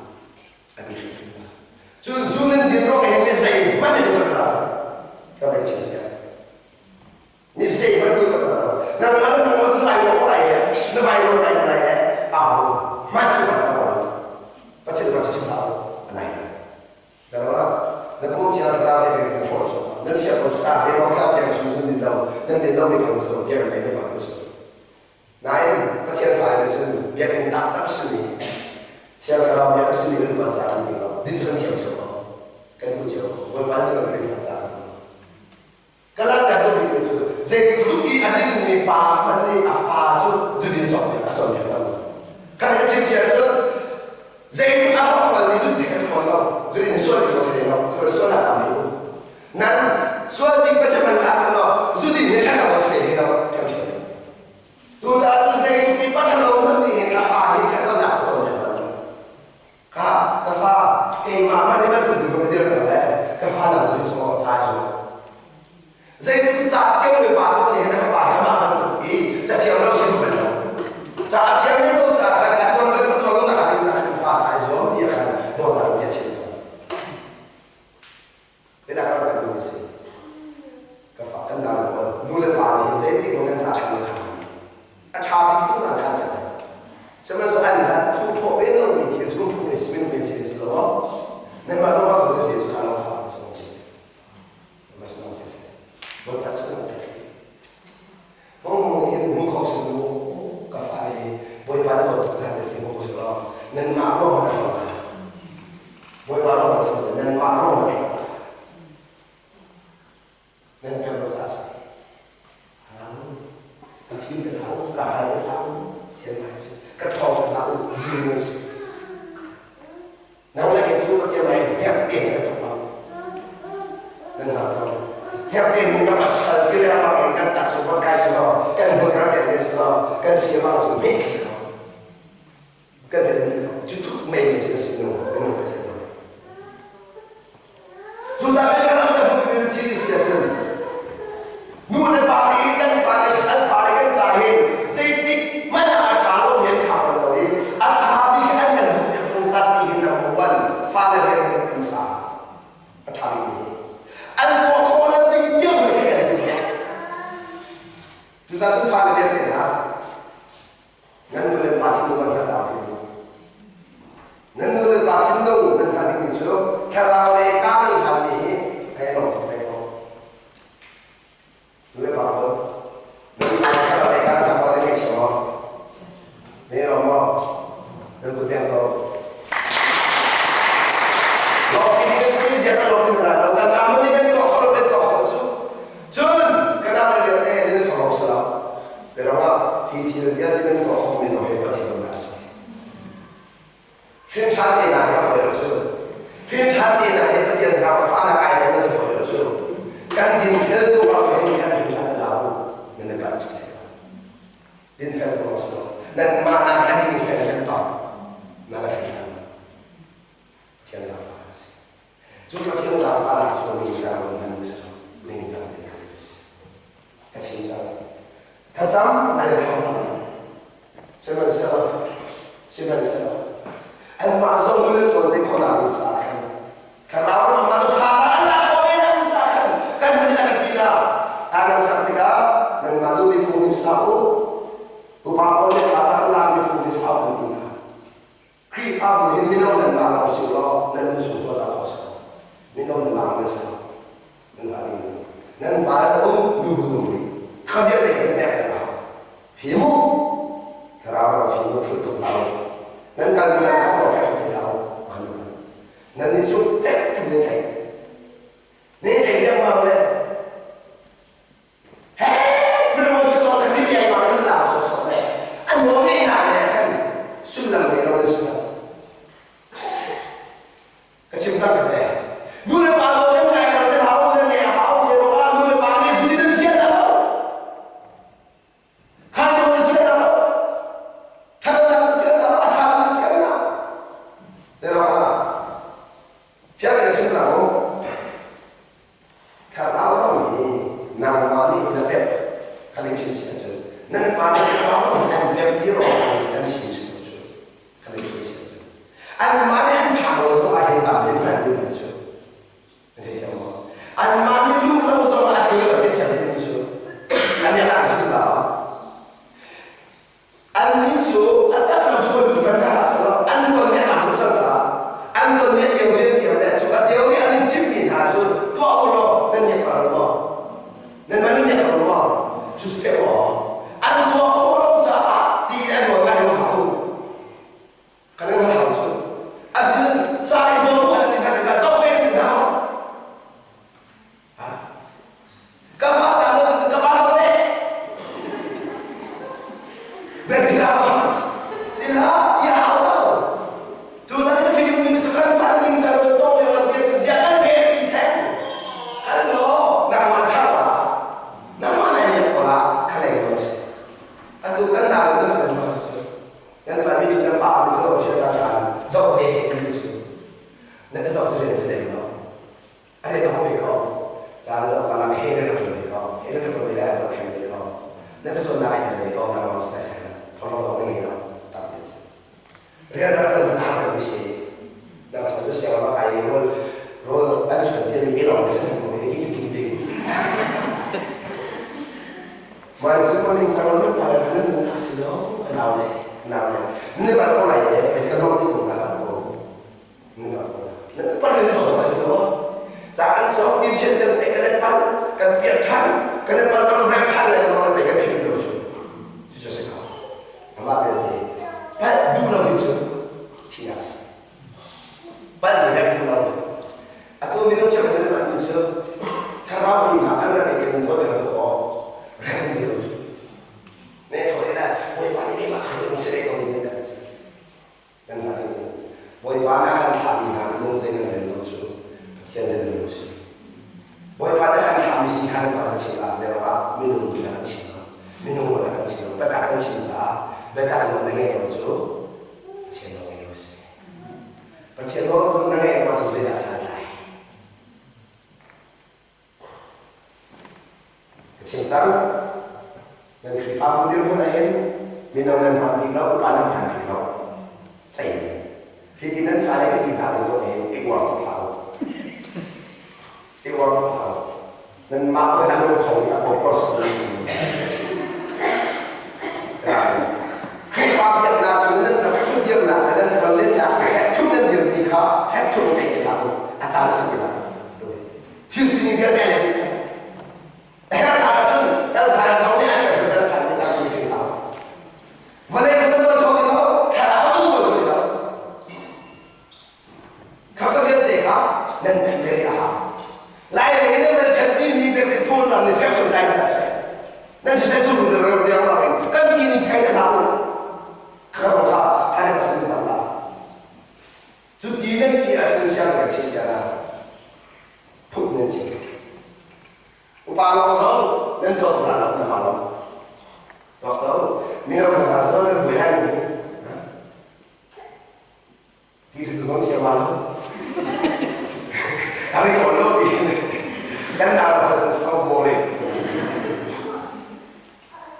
ada so Zoom ni dia orang yang mesej mana dia berada kata cerita ni saya betul betul nak mana nak masuk air orang ya nak air orang ya mana betul macam tu macam siapa anak dan orang nak pun siapa tahu dia nak foto dan siapa ustaz saya orang yang susun di dalam dan di dalam itu so dia mereka bagus naik macam apa itu dia minta tak sini siapa tahu dia sini itu baca di dalam di dalam siapa kan itu berapa orang yang baca kalau tak tahu itu saya kuki ada ni pak mandi apa tu jadi soalnya karena cerita saya apa itu dia follow jadi soal itu soal apa itu nan soal di pasal mana asal jadi dia cakap pasal ini kalau macam tu dah saya kuki pasal mandi apa dia cakap nak soalnya kafa mama dia betul juga dia sampai kafa nak tu semua cacu saya tu cacu dia pasal ni nak pasal mama tu cacu orang sih betul cacu ni tu cacu kan orang betul betul nak kali sana kafa cacu dia kan dolar dia cerita kita kalau tak tahu sih kafa kan dalam mulai balik saya ni orang cacu kan cacu susah kan sama soalan tu pun betul ni dia tu pun ismin bersih loh dan masuk waktu dia sekarang apa semua masuk bersih buat apa semua ini muka semua kafai buat pada tu nanti dia muka semua dan makro mana buat pada semua dan makro mana dan proses tapi kita tahu kahar tahu siapa ketua tahu jenis namun lagi itu macam lain happy kita tahu dan tahu happy kita pasal kira apa kita tak super kasih lo kan bergerak dari lo kan siapa tu make it kan dari itu make it sih no sudah kalau kita bukan series ya tu mulai balik kan balik kan zahir jadi mana ada yang tahu lagi atabi kan yang sensat ini number 1 father dan Musa atabi ini antu kalau dia yang Chúng ta cứ pha cái việc này nào. Ngân người lên bát thiên đông vẫn đạo đi. Ngân người lên bát thiên đông vẫn đạo đi chứ. Khi nào để cá đi làm gì, cái nó phải có. Người bảo tôi, người khi nào để cá làm bao nhiêu chuyện mà, nên là mà, người cứ biết thôi. Lo cái gì sẽ chỉ là lo cái nào, lo cái nào mình cái có khó biết có khó chứ. Chun, cái nào là cái này nên khó sao? Để đó thì thì là cái nên có khó mình rồi bắt đầu làm sao? Phim sản品哪要回来做？phim产品哪也不经常发了爱人的回来做，赶紧全都把朋友圈平台的劳务，你能干出来？人才多少？那马上赶紧全到，那个平台，天上发的是，就说天上发的，就领章我们是领章的那个是，他清章，他章那就好了，身份证，身份证。anh mà giống như chỗ này không nào cũng sao hết, cái nào mà nó thà là thôi nó cũng sao hết, cái này là cái gì đó, anh sang thì cả, nên mà tôi bị phụ nữ sao, tôi bảo tôi là sao làm bị phụ nữ sao cũng được, khi pháp mình mình không nên làm nó xấu đó, nên mình xuống cho ra khó sao, mình không nên làm nó sao, nên là mình, nên mà nó đủ đủ không biết để cái này nào, phim, cái nào là phim nó xuất tục nào. Nên cần người ta có phải thầy đâu mà được. Nên đi chút phép cho người thầy. Nên thầy biết mà vậy. Hết, rồi một số là cái gì mà nó làm sổ này. Anh muốn cái nào này anh suy làm người đâu được sao? Cái chim thăng cái này. Nuôi lên bà luôn đến ngày là tên hảo lên nhà hảo chế độ ba nuôi lên bà đi suy đi đến thiên đâu. Khai đâu đến thiên đâu. Khai đâu đến thiên đâu. Phía cái sinh nào thằng áo đó mình nằm mà đi là biết cái linh sinh sinh chứ nên mà cái áo đó mình làm biết biết rồi anh sinh sinh chứ cái linh sinh sinh chứ anh mà đi anh thằng rồi sao anh làm đến cái gì chứ thế thì không anh mà đi luôn đâu sao anh cứ biết chả biết chứ anh nhận làm chứ đó anh nghĩ số anh đã làm cho mình cái nào sao anh còn nhận làm sao sao anh còn biết điều gì để chúng ta điều gì anh chứng minh hả chứ tôi không nên nhận vào đúng nên mà nhận vào đúng không chú sẽ bỏ anh tôi không sao thì anh còn lại không hảo cái này là hảo chứ anh chứ sai rồi anh thì phải là sau cái gì nào các bạn sao đó các bạn sao đấy vậy thì là gì hảo đâu chúng ta đã chứng minh cho các bạn mình rằng là tôi là việc giết anh về thì thế anh đó nằm mà chắc là nằm mà này nhận quả cái này là gì anh tôi cái nào cũng là gì nên là đi chúng ta bảo mình rồi phía ra là dẫu về sẽ đi chứ nên ta dẫu sẽ đến sẽ đến đó anh ấy không biết không cha là dẫu là hết được rồi không hết được rồi là dẫu kèm được không nên ta chọn lại thì có nằm mà sẽ không có cái gì đâu đặc biệt riêng là cái nào cũng sẽ đang học cho xem nó ai rồi anh sẽ thấy những cái lòng cái sự của cái kinh tế mà sự quan trọng trong lúc mà nó là sự đó nào này nếu mà có lại cái cái nó cũng là của nhưng mà nó bắt đầu rồi mà sự đó giá ăn số kim trên cái này ăn cái việc ăn cái này bắt đầu rèn ăn lại nó là cái chuyện rồi chứ cho sẽ không mà cái này phải đúng là như thế thì là bạn người ta cũng làm aku minum cakap dengan bạn itu thằng mình mà ăn là để mình cho được có rèn nhiều nên thôi là buổi bán đi mà mình sẽ có những cái gì nên là buổi bán ăn thảm mình làm nông dân người nông dân thiên dân người nông dân buổi bán ăn thảm mình xin hàng bán chỉ là nếu mà mình nông dân ăn chỉ là mình nông dân ăn chỉ là bất cả ăn chỉ là bất cả nông dân người nông dân thiên nông người nông dân và thiên nông người nông dân là sao chính xác nên khi pháp cũng điều này mình đâu nên pháp mình đâu có bán được hàng thì đâu thấy thì chỉ nên phải là cái gì đó để rồi ít quan trọng nên mà cái năng lượng không là có sự gì sudah dia orang kan ini saya tahu kalau ada kesempatan lah. Jadi ini dia tunjang kerja punya sih. Upaya dan suatu anak malam. Dokter, mira berhasil dan berani. Gitu tuh siapa malam. Tapi kalau ini kan ada bahasa boleh.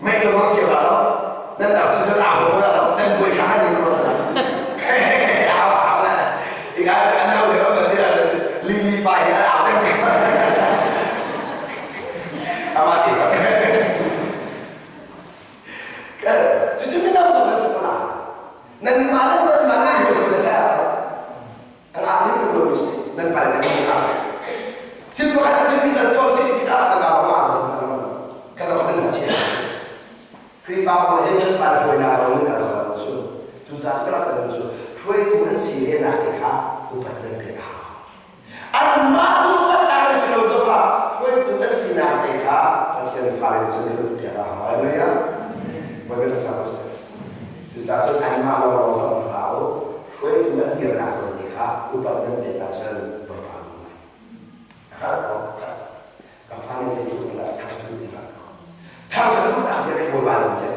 Mereka orang siapa malam dan tak sesuatu malam dan boleh kalah di luar sana. Jika anda udah berarti ada lini payah ada amati kan? Cucu minta masuk sekolah. Dan mana hidup saya? Kalau belum bisa dan pada dengan tidak bukan bisa jual sih tidak ada apa-apa sebenarnya. Kalau kita nggak ciri, kripa boleh pada poin awal ini kalau musuh, susah kalau musuh. Kue itu kan sih enak kita, bukan mereka. Almatu pada hasil usaha, kue itu kan sih enak kita, pasti farid jadi dia apa ya? Boleh kita terus. Susah tu animal orang sama tahu, kue itu kan dia rasa kita, bukan mereka jadi berapa. Kalau farid itu tidak kacau tidak. Tahu tak dia kebubalan saya.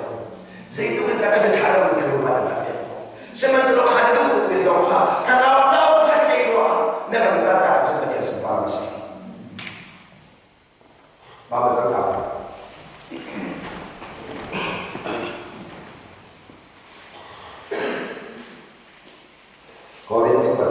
Saya itu kita bisa cakap dengan kebubalan dia. Semasa lo ada itu betul betul karena tahu kan itu, never berkata seperti sebuah manusia. Bapak saya tahu. Kau ini cepat.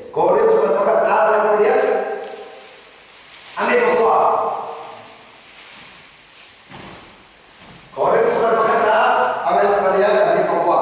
Kau ini cepat berkata lagi dia, ambil buku. Kau ini cepat berkata, ambil dia, ambil buku.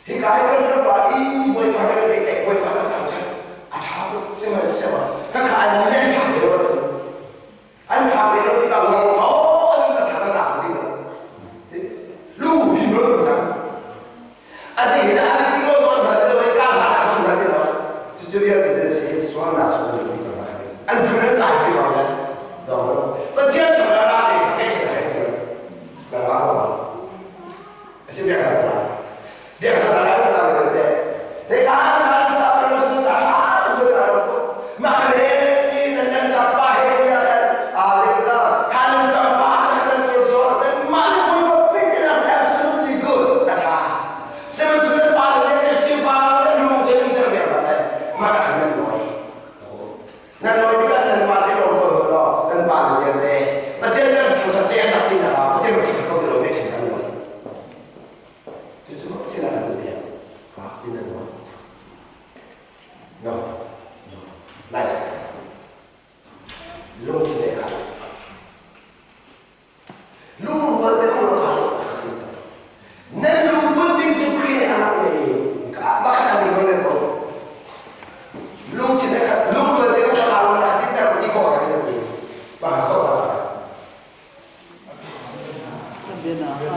Hikayat no nice ลุงที่ไหนครับลุงว่าเดี๋ยวเราเข้านั่นลุงพูดจริงสุขีนะอะไรกับบ้านเราไม่รู้ลุงที่ไหนครับลุงว่าเดี๋ยวเราเข้าแล้วที่นั่นที่เขาอะไรนี่บ้านเขาอะไร เบียนาฮะ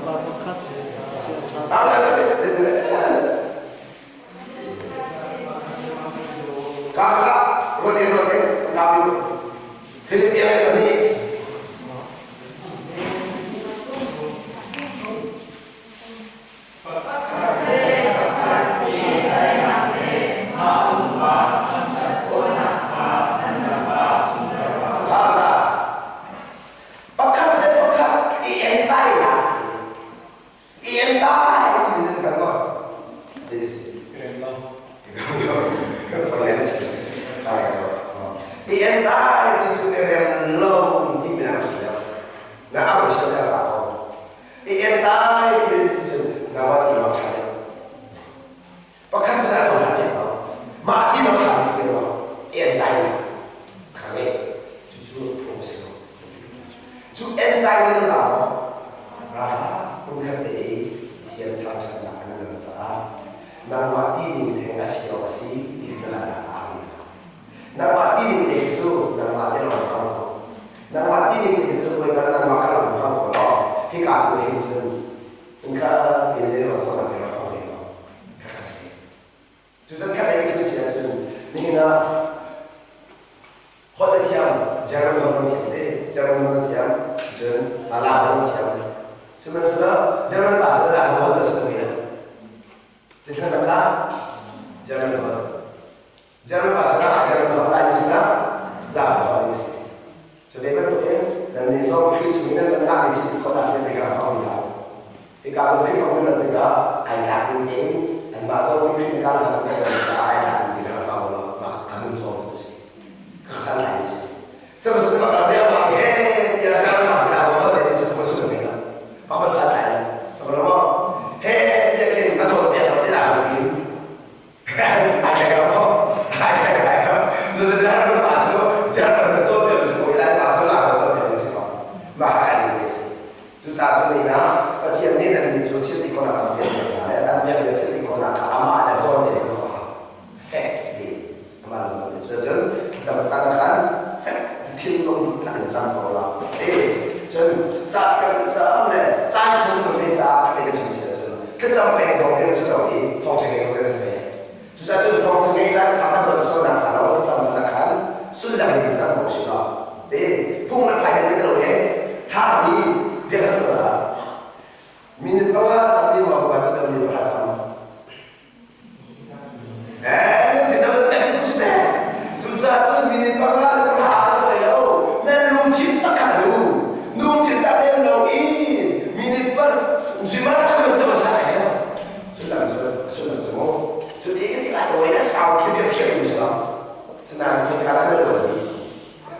บาปคัดเสียชา kakak rote kami Filipina ini bahasa pekat ientai ya ientai ini kan kok jadi ientai itu yang low di mana sudah nah apa sudah apa ientai itu nawat di mana pekat tidak saudara mati tak saudara ientai kami jujur proses itu ientai itu apa rara bukan tiada tanda anak saat nama ini dengan siapa dikenal ahli. Nama ini itu nama orang kamu. Nama ini itu bukan nama orang kamu. Hingga aku itu hingga ini orang kamu. Kasih. Justru kerana itu sih ni na hoda tiang jangan hoda tiang jangan hoda tiang jangan ala hoda tiang. Sebenarnya jangan pasal dah hoda sebenarnya. Lihat apa? Jangan lupa. Jangan pasrah, jangan lupa lagi sudah. Dah lagi sih. Jadi betul dan ini soal krisis ini dan lagi di kota ini negara kami dah. Jika ada kami negara, ayat ini dan bahasa ini negara ayat negara kami lah. Kami soal sih. Kesalahan sih. Sebab kalau dia pakai, dia jangan pasrah. Kalau dia itu masuk ke mana? Apa salah? Sebelum dia kini masuk ke mana? Minit bawah tapi mau bantu dan berhasam. Tidak betul sudah. Susah minit bawah berhasam beliau. Dan cipta kado, cipta dia ini minit ber. Gimana kamu bisa saya? Sudah semua. Jadi ini ada orang saw kita kira Islam. Senang karena ada.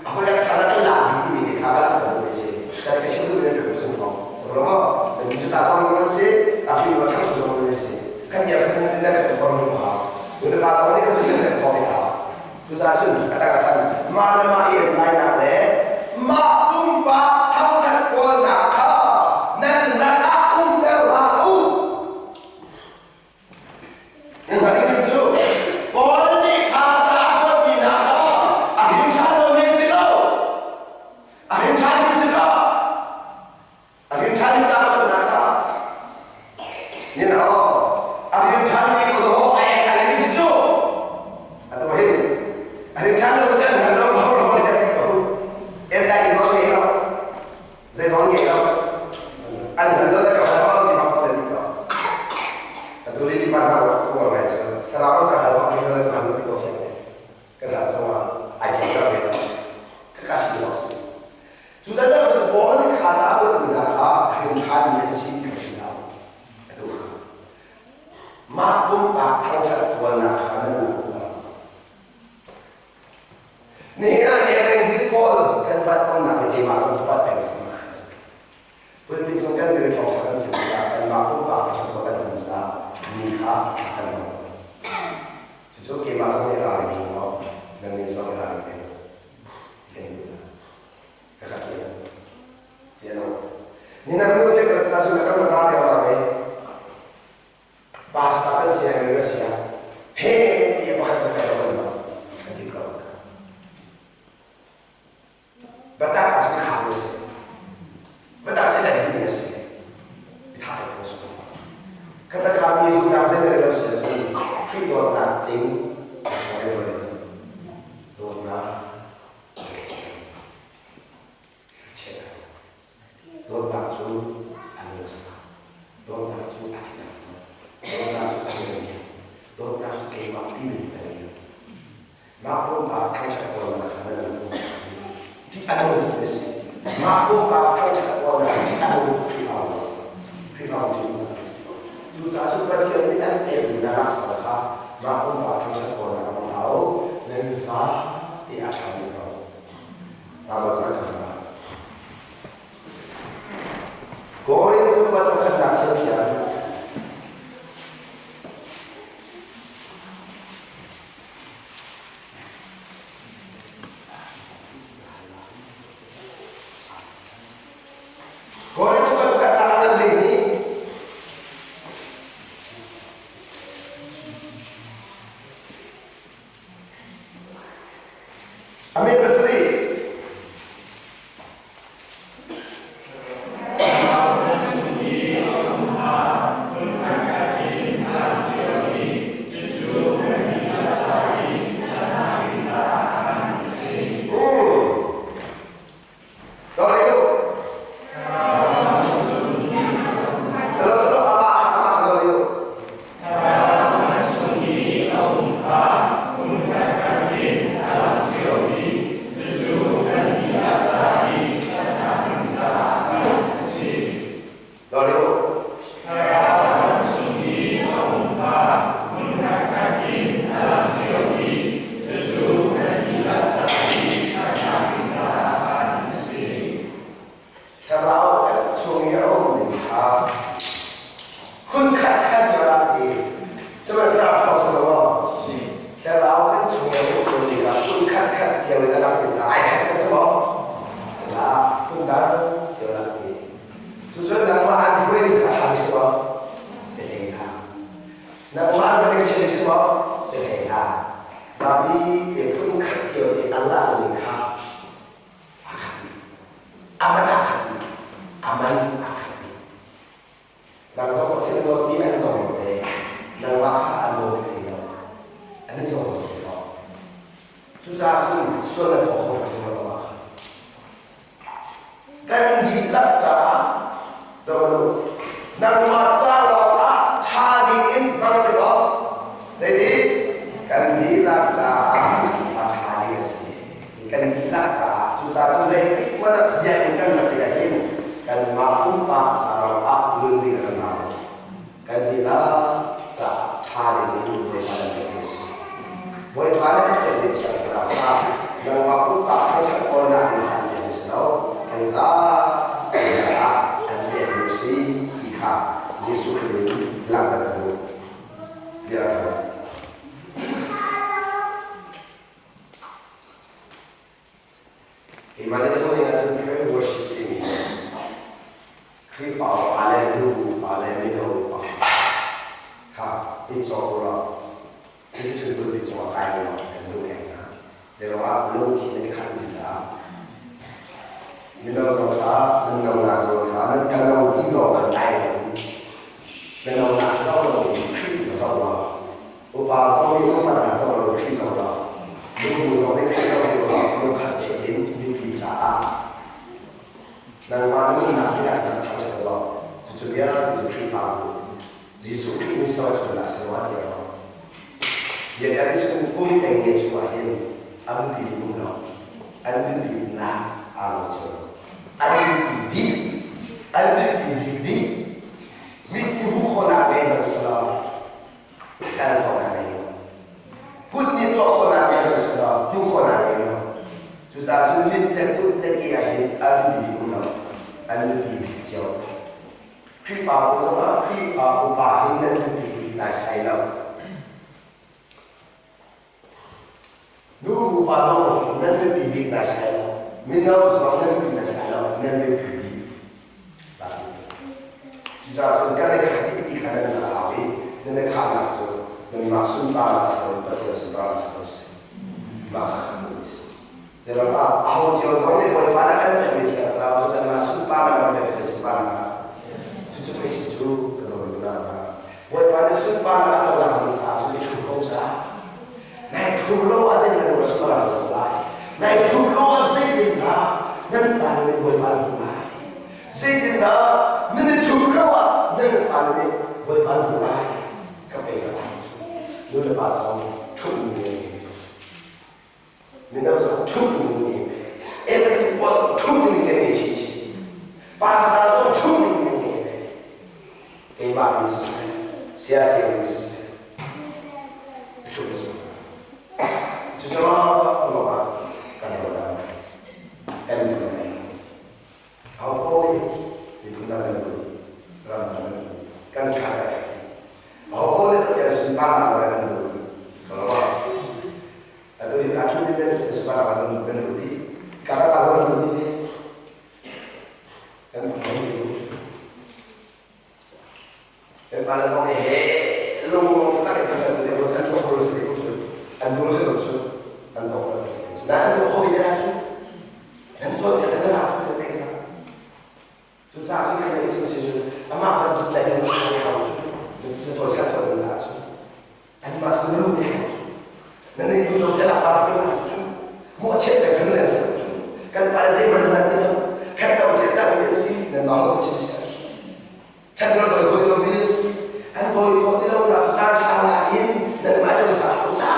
Aku yang karena lagi ini kabar ada di sini. Dari situ dia bersumpah. Sebelum itu tak tahu sih, tapi kita tak tahu sih. Kan dia kan tidak berkorban mahal. Udah pasal ini kan tidak berkorban mahal. Kita asyik katakan mana yang lain ada, maklum pak tahu tak kuat nak, dan nak lalu. Yang tadi itu, politik kata apa tidak, akhir cara mesilo, akhir cara mesilo, akhir cara cara. You know, ada yang cari kalau ayat ini situ, atau ada yang cari macam mana orang macam itu, entah itu apa itu, saya tahu ni itu, ada yang kalau saya di mana ada itu, atau di mana aku macam, kalau orang saya tahu apa itu mana itu kopi, kerana semua ayat itu kekasih bos. Sudah ada boleh kata apa tu dah, akhir hari sih. Maklum pak tahu tak warna kanan ni yang sih Paul kan buat orang nak masuk tempat pengen berbincang dengan orang sendiri dan maklum pak tahu tak bangsa nikah akan in whatever Lord Lord Batu Anusa, Lord Batu Akilafu, Lord Batu Akilani, Lord Batu Kema Pili Tani. Maupun Batu Cakapon Makanan, di Anu Besi, Maupun Batu Cakapon di Anu Privau di Unas. Juga seperti yang di dalam sekolah, Maupun Batu Cakapon Makanan, Nensa di Akami Kau. Apa sahaja. Goreng semua makan tak sekian. Goreng semua makan tak ada lagi. Ambil besari. Buat pada sumpah atau orang minta, sudah cukup saja. chúng lo ở đây là đồ số là số lại này chúng lo ở đây là nên bạn nên với bạn cũng lại xây đó nên chúng lo nên phải đi với bạn cũng lại các bạn các bạn nếu là bạn sống chung người nên đâu rồi chung người everything was chung người chỉ bạn sao rồi chung người cái bạn như thế sẽ thì như thế chung người cho nó mà cần là em aku di tengah dalam kan cara aku ni tak sempat orang itu kalau atau di aku ni tak sempat orang itu karena kalau orang itu kan pada saat ini lu tak ada tu bukan tu harus itu anda harus itu anda harus itu nah itu hobi dia tu dan tu dia ada tu chúng ta khi cái này sự mà cần đại diện của họ nó cho sẽ cho người ta anh mà sự lưu này nên đây chúng tôi đã làm cái này chúng mỗi chuyện phải khấn lên sự cần phải dây mình là thế nào khấn đầu sẽ chẳng biết gì nên nó không chỉ chẳng có đời tôi đâu biết anh tôi có tới đâu là cha là yên nên mãi cho xã hội cha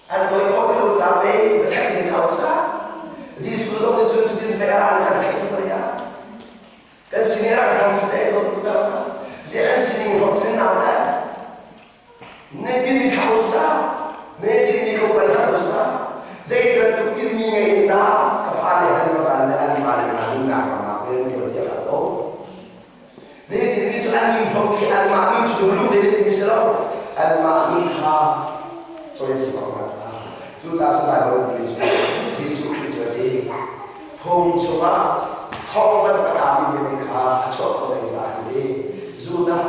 anh tôi có tới đâu cha về sẽ thì nào cha gì số đâu để chúng tôi về ra là sẽ cái suy nghĩ là không thể đâu đâu sẽ suy nghĩ không thể nào đấy nên cái mình chào sao nên cái mình không phải là sao dây gần tụi cái mình ngày nào các pha này anh mà anh nào nên điều gì là tốt nên cái mình cho anh mình không cái anh mà mình chủ lúc đấy thì mình sẽ đâu anh mà mình ha cho nên sự quan trọng chúng ta sẽ phải đối với Jesus Christ đi thông cho nó thông với tất cả những việc khác cho tôi đánh giá đi dù là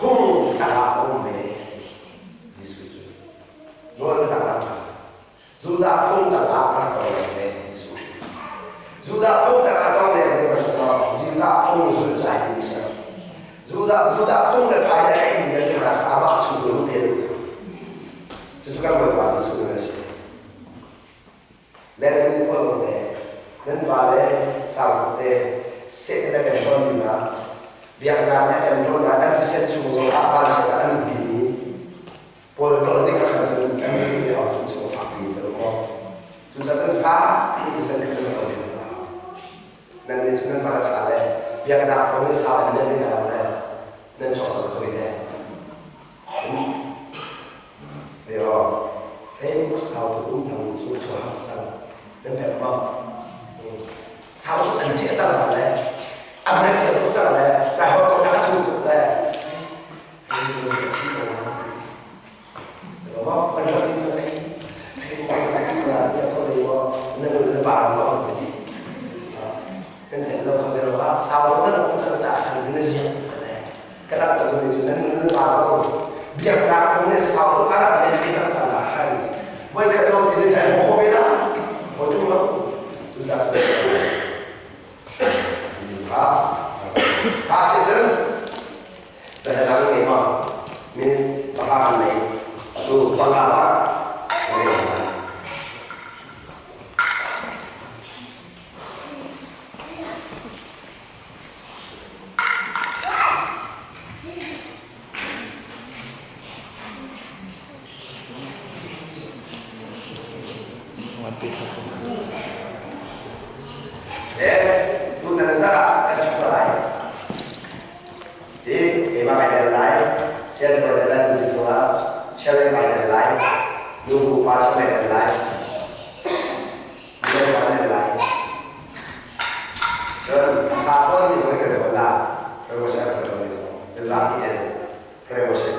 thông cả ông về Jesus nói với tất cả dù là thông cả các ông về Jesus dù là thông cả các ông về bây giờ dù là thông dù trái tim sao dù là thông để phải để anh nhận là các bạn chủ động biết chúng ta phải qua Jesus này lên đến ông về nên bà lẽ sao thế sẽ cái này còn gì nữa việc làm này em nói là anh sẽ chịu rồi bạn sẽ là anh đi rồi rồi thì các bạn sẽ em đi học chịu pháp lý rồi chúng ta cần phá thì sẽ được cái này nên chúng ta phải trả lời việc làm có những sao nên như nào đây nên cho sự thôi đây bây giờ Facebook sao cũng chẳng chịu cho học chẳng nên phải không sao anh chị chẳng là này anh ấy thì cũng chẳng là đại hội cũng đã thu được này đúng không anh nói như vậy là có gì nên bảo nó nên chẳng đâu có gì đâu sao nó rất là cũng chẳng giả thành cái gì cái đó là tôi nên bảo rồi việc làm cũng nên sao nó đã là cái gì chẳng là hay với cái đó thì sẽ phải không biết đó có chung không chúng ta Pasien dah datang ni mah, min bakalan ni, tu bangga tu nak zara kan cuba lain. Di lima meter lain, saya berada di Jawa, saya meter lain, dulu pas meter lain, dua meter lain. Dan satu ni boleh kita belah, promosi apa tu? Exam ini, promosi.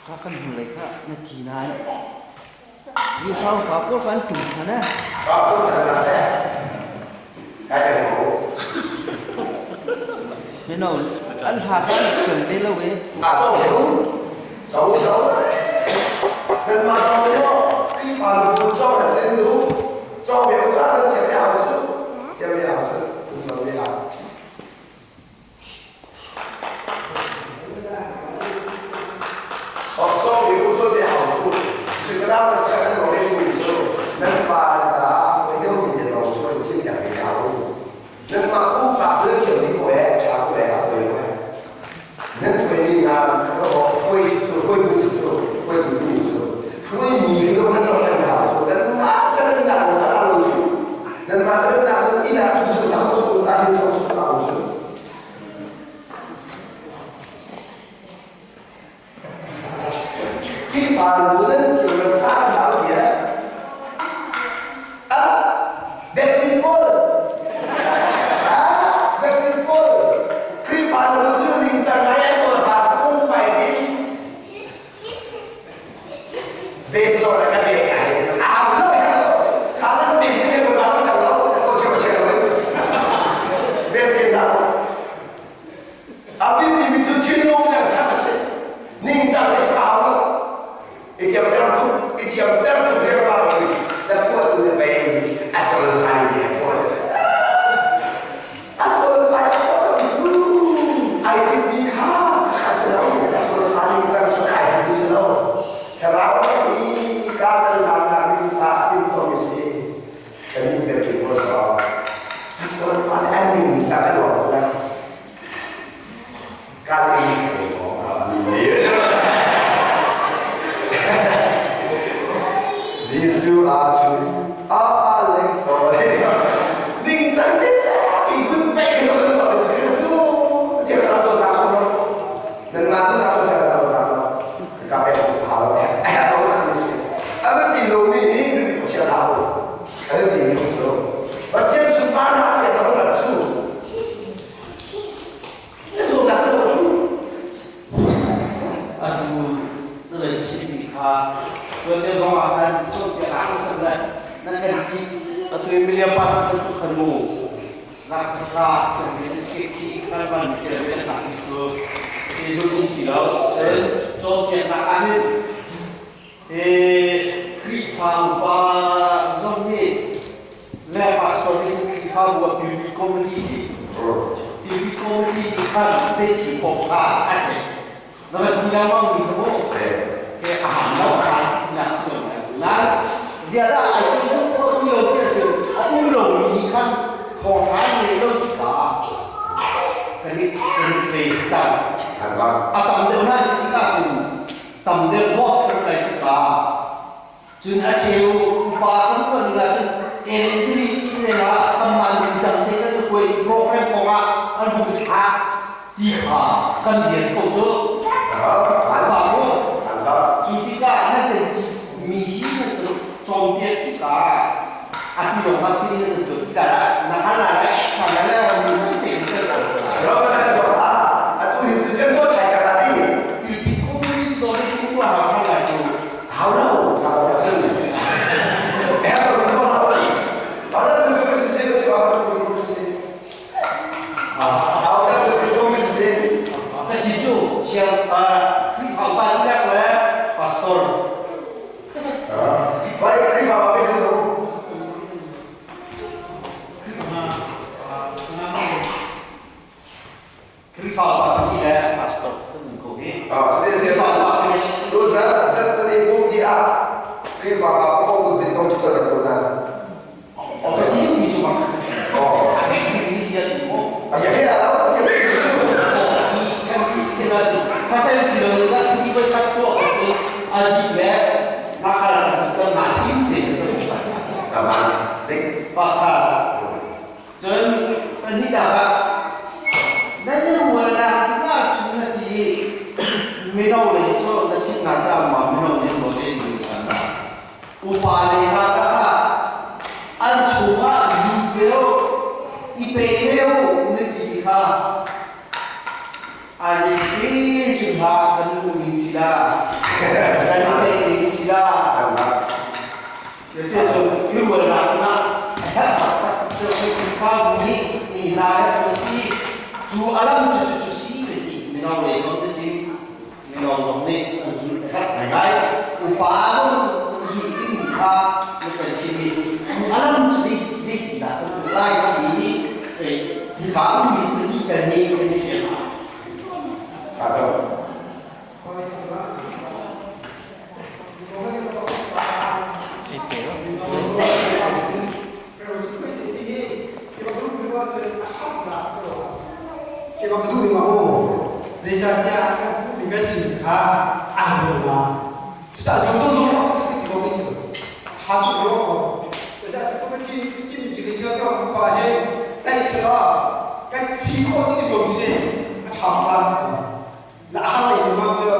Akan mulai kak nak kina. Vì sao có quốc văn chủ hả nè? Có quốc văn là sẽ cái này ngủ. Thế nào anh Hà có chuẩn bị lâu vậy? Cháu hiểu, cháu nên mà cháu thấy không? Cái phần của cháu là tên đúng, cháu hiểu cháu là chém nhau chứ, chém nhau chứ, không cháu biết nào. ra là cái nó cái gì chứ nên mà giá với đâu thì để đầu cho thiên nhà cái nào nên mà cũng cả dưới chiều đi quẹt cháo quẹt áo quẹt nên quẹt đi là cái đó quay sự quay từ đi sự quay nhiều cái nó cho cái nào cho nên mà sẽ lên nào sẽ là lâu chứ nên mà sẽ lên nào cho ít là cũng chưa sao cũng ta đi xong cũng nào chứ khi mà lên chiều sáng nào vậy mà cái đuôi mà ô dây chân nha mình cái gì khá ảnh hưởng mà chúng ta dùng tôi dùng nó sẽ bị có cái gì thằng nó còn bây giờ có cái chi chỉ cái chưa cho và hay dây sữa cái chi có những dùng gì thằng là hai thì mang cho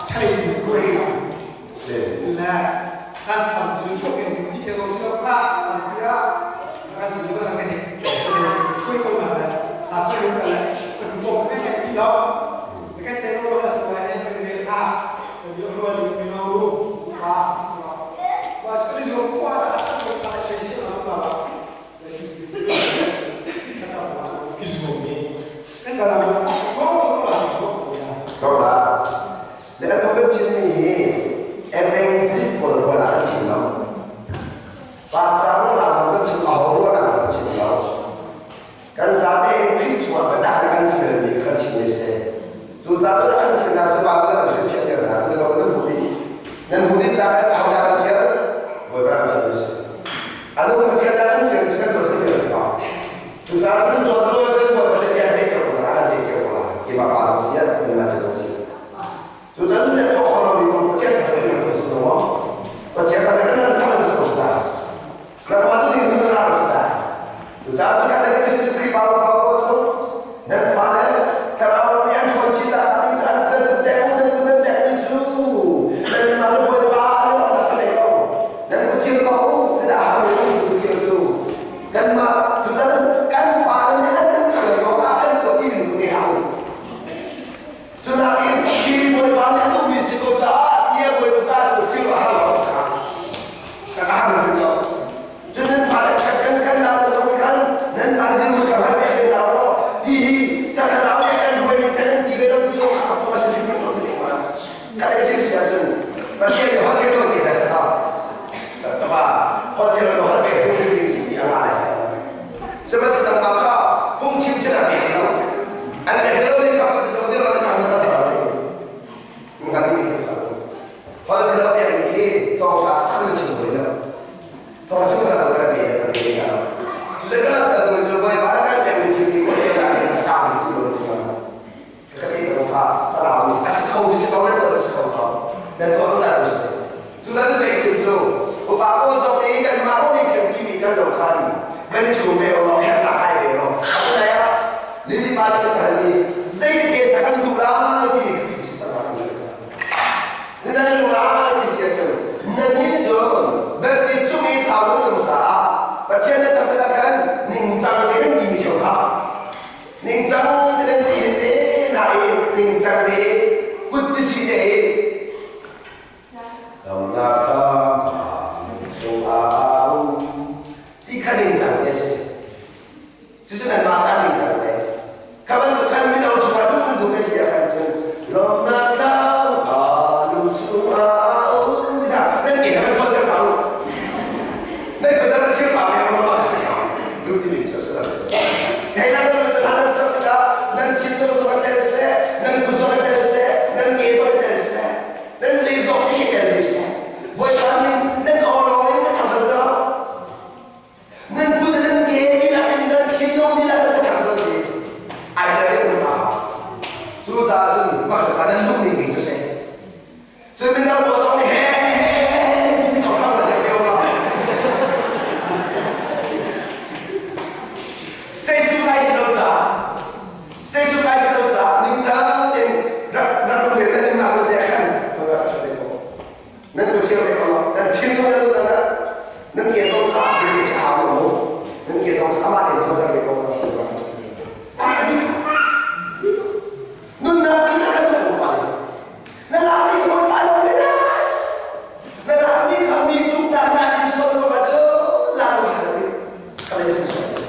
thay đổi quê là các thằng chúng tôi hiện đi theo sữa khác là kia các chúng tôi cái này quê con là làm cái đúng là mình buộc cái chạy đi đâu cái chạy luôn là tụi em mình khác rồi luôn mình luôn và cái điều qua đã chúng ta sẽ xem là cái sao là cái số này cái đó là mình có là gì Không là để tôi biết chuyện này em đang dịch một lần là chuyện đó pastor nó là một cái chuyện hậu nó là một chuyện đó cái giá trị khi chúng ta đặt cái chuyện này cái chuyện này sẽ chúng ta đã cái chuyện nào chúng ta đã làm chuyện gì là cái đó nên mục đích ra cái thao tác cái chuyện với cái chuyện này anh muốn cái cái chuyện chúng ta có thể làm sao chúng ta rất nhiều thứ chúng ta có thể làm gì không là làm gì không là khi mà bao giờ mình làm chuyện gì chúng ta rất nhiều khó khăn mình cũng chết phải làm được sự đó và chết phải cái đó là làm sự đó là bao nhiêu điều chúng ta làm được chúng ta rất cái chuyện gì bao số nên phải theo đó thì anh chọn chỉ là anh chọn tên đẹp chú nên mà nó quên ba nó là sao không nên có chiêu câu thì đã học được những chiêu chú cần mà chúng ta cần phải là những cái có ba cái củaที่mình có thể học cho nên khi mỗi bạn những cái mình sẽ có trả nhiều mỗi trả được siêu là học cả hàng được cho nên phải cần nào là xong cái nên bạn đi một cái hay để nào hi ta cái nào cái đuôi mình cái gì về đâu cũng học mà sẽ biết nó thế nào cái này chính là sự mà cái này họ cái đó thì là sao các bạn họ cái đó họ cái không biết gì à là sao sebab maka mungkin tidak bisa anak itu ni kalau kita dia orang yang kita tahu mungkin ini kalau kita lihat ini tahu tak macam mana tahu semua tak ada dia sekarang tak tahu coba barang yang di kita yang sama itu ketika kita kalau asas kau bisa soalnya tak asas kau dan kau tak harus tu tadi baik situ apa so ini kan mahu ni kita kalau kan Many people may or have not had it. Apa saya? Lili balik ke kali. Saya dia takkan lupa lagi. Nanti lupa lagi siapa? Nanti John, bagi cumi tahu tu masa. Macam mana tak terlakan? Ninjang dengan gini juga. Ninjang dengan ini, naik ninjang ni, putri sini. Nak tak cuma看领长的事，就是那马扎领长的，他们都看不到出来，不能都在写汉字。龙那长啊，龙出啊，你看，那给他们做点保，那个那个就把那个马是讲，有的人就是那个，哎，那个就他那什么的，能听懂什么的事，能不说的事，能接受的事，能接受的事，我相信能熬到那个他们的。能不能给你们能听懂你那个讲的的，爱的人嘛，主咋子嘛还能努力就是，这边到我说你嘿，你少看我的表嘛，谁出来是啥？谁出来是啥？你这点让别人拿出来看，我要说这个，能够学会吗？能听懂那个呢？能接受他自己强我，能接受他妈的做的那个，啊你，侬哪里看不惯的？那哪里我把侬给打死？那哪里看你弄大那些说的话就拉不下来，看来是说的。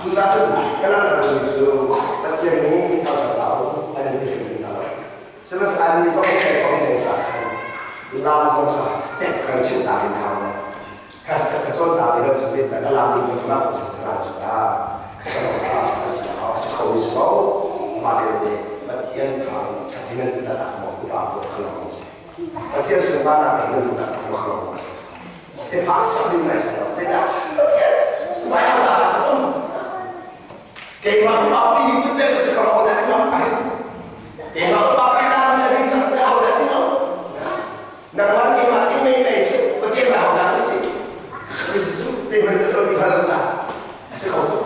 不咋子，跟那个人说，那些人他说老，他就听不到，是不是？按你说的这方面啥？拉不上他 step 跟去打给他们。Kas kecuali tak ada sesuatu yang dalam ini kenapa sesuatu sudah kenapa sesuatu sesuatu sesuatu macam ini bagian kau kajian kita tak mau apa kalau mesti bagian sebenarnya ini kita tak mau kalau mesti fasa di masa tidak bagian banyak lah sebab Kaya mga papi, ikot na kasi ako natin yung kahit. Kaya mga papi lang na rin sa ako natin yung. Nang wala kayo mati may naisip, pati yung ako natin si. Sabi si Jun, sa ibang kasal di halam sa. Kasi ako to.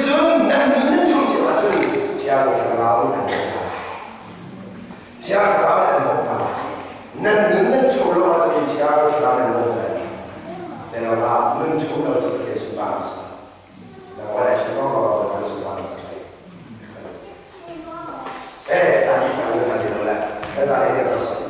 Jun, nan Jun siya, Jun. Siya ang trabaho ng mga. Siya ang trabaho ng mga. Nan Jun lang at siya ang trabaho ng mga. Pero nan Jun lang ito kaya subahas. Nang wala siya ko, makapagal subahas sa kayo. Tadi ulang. Saya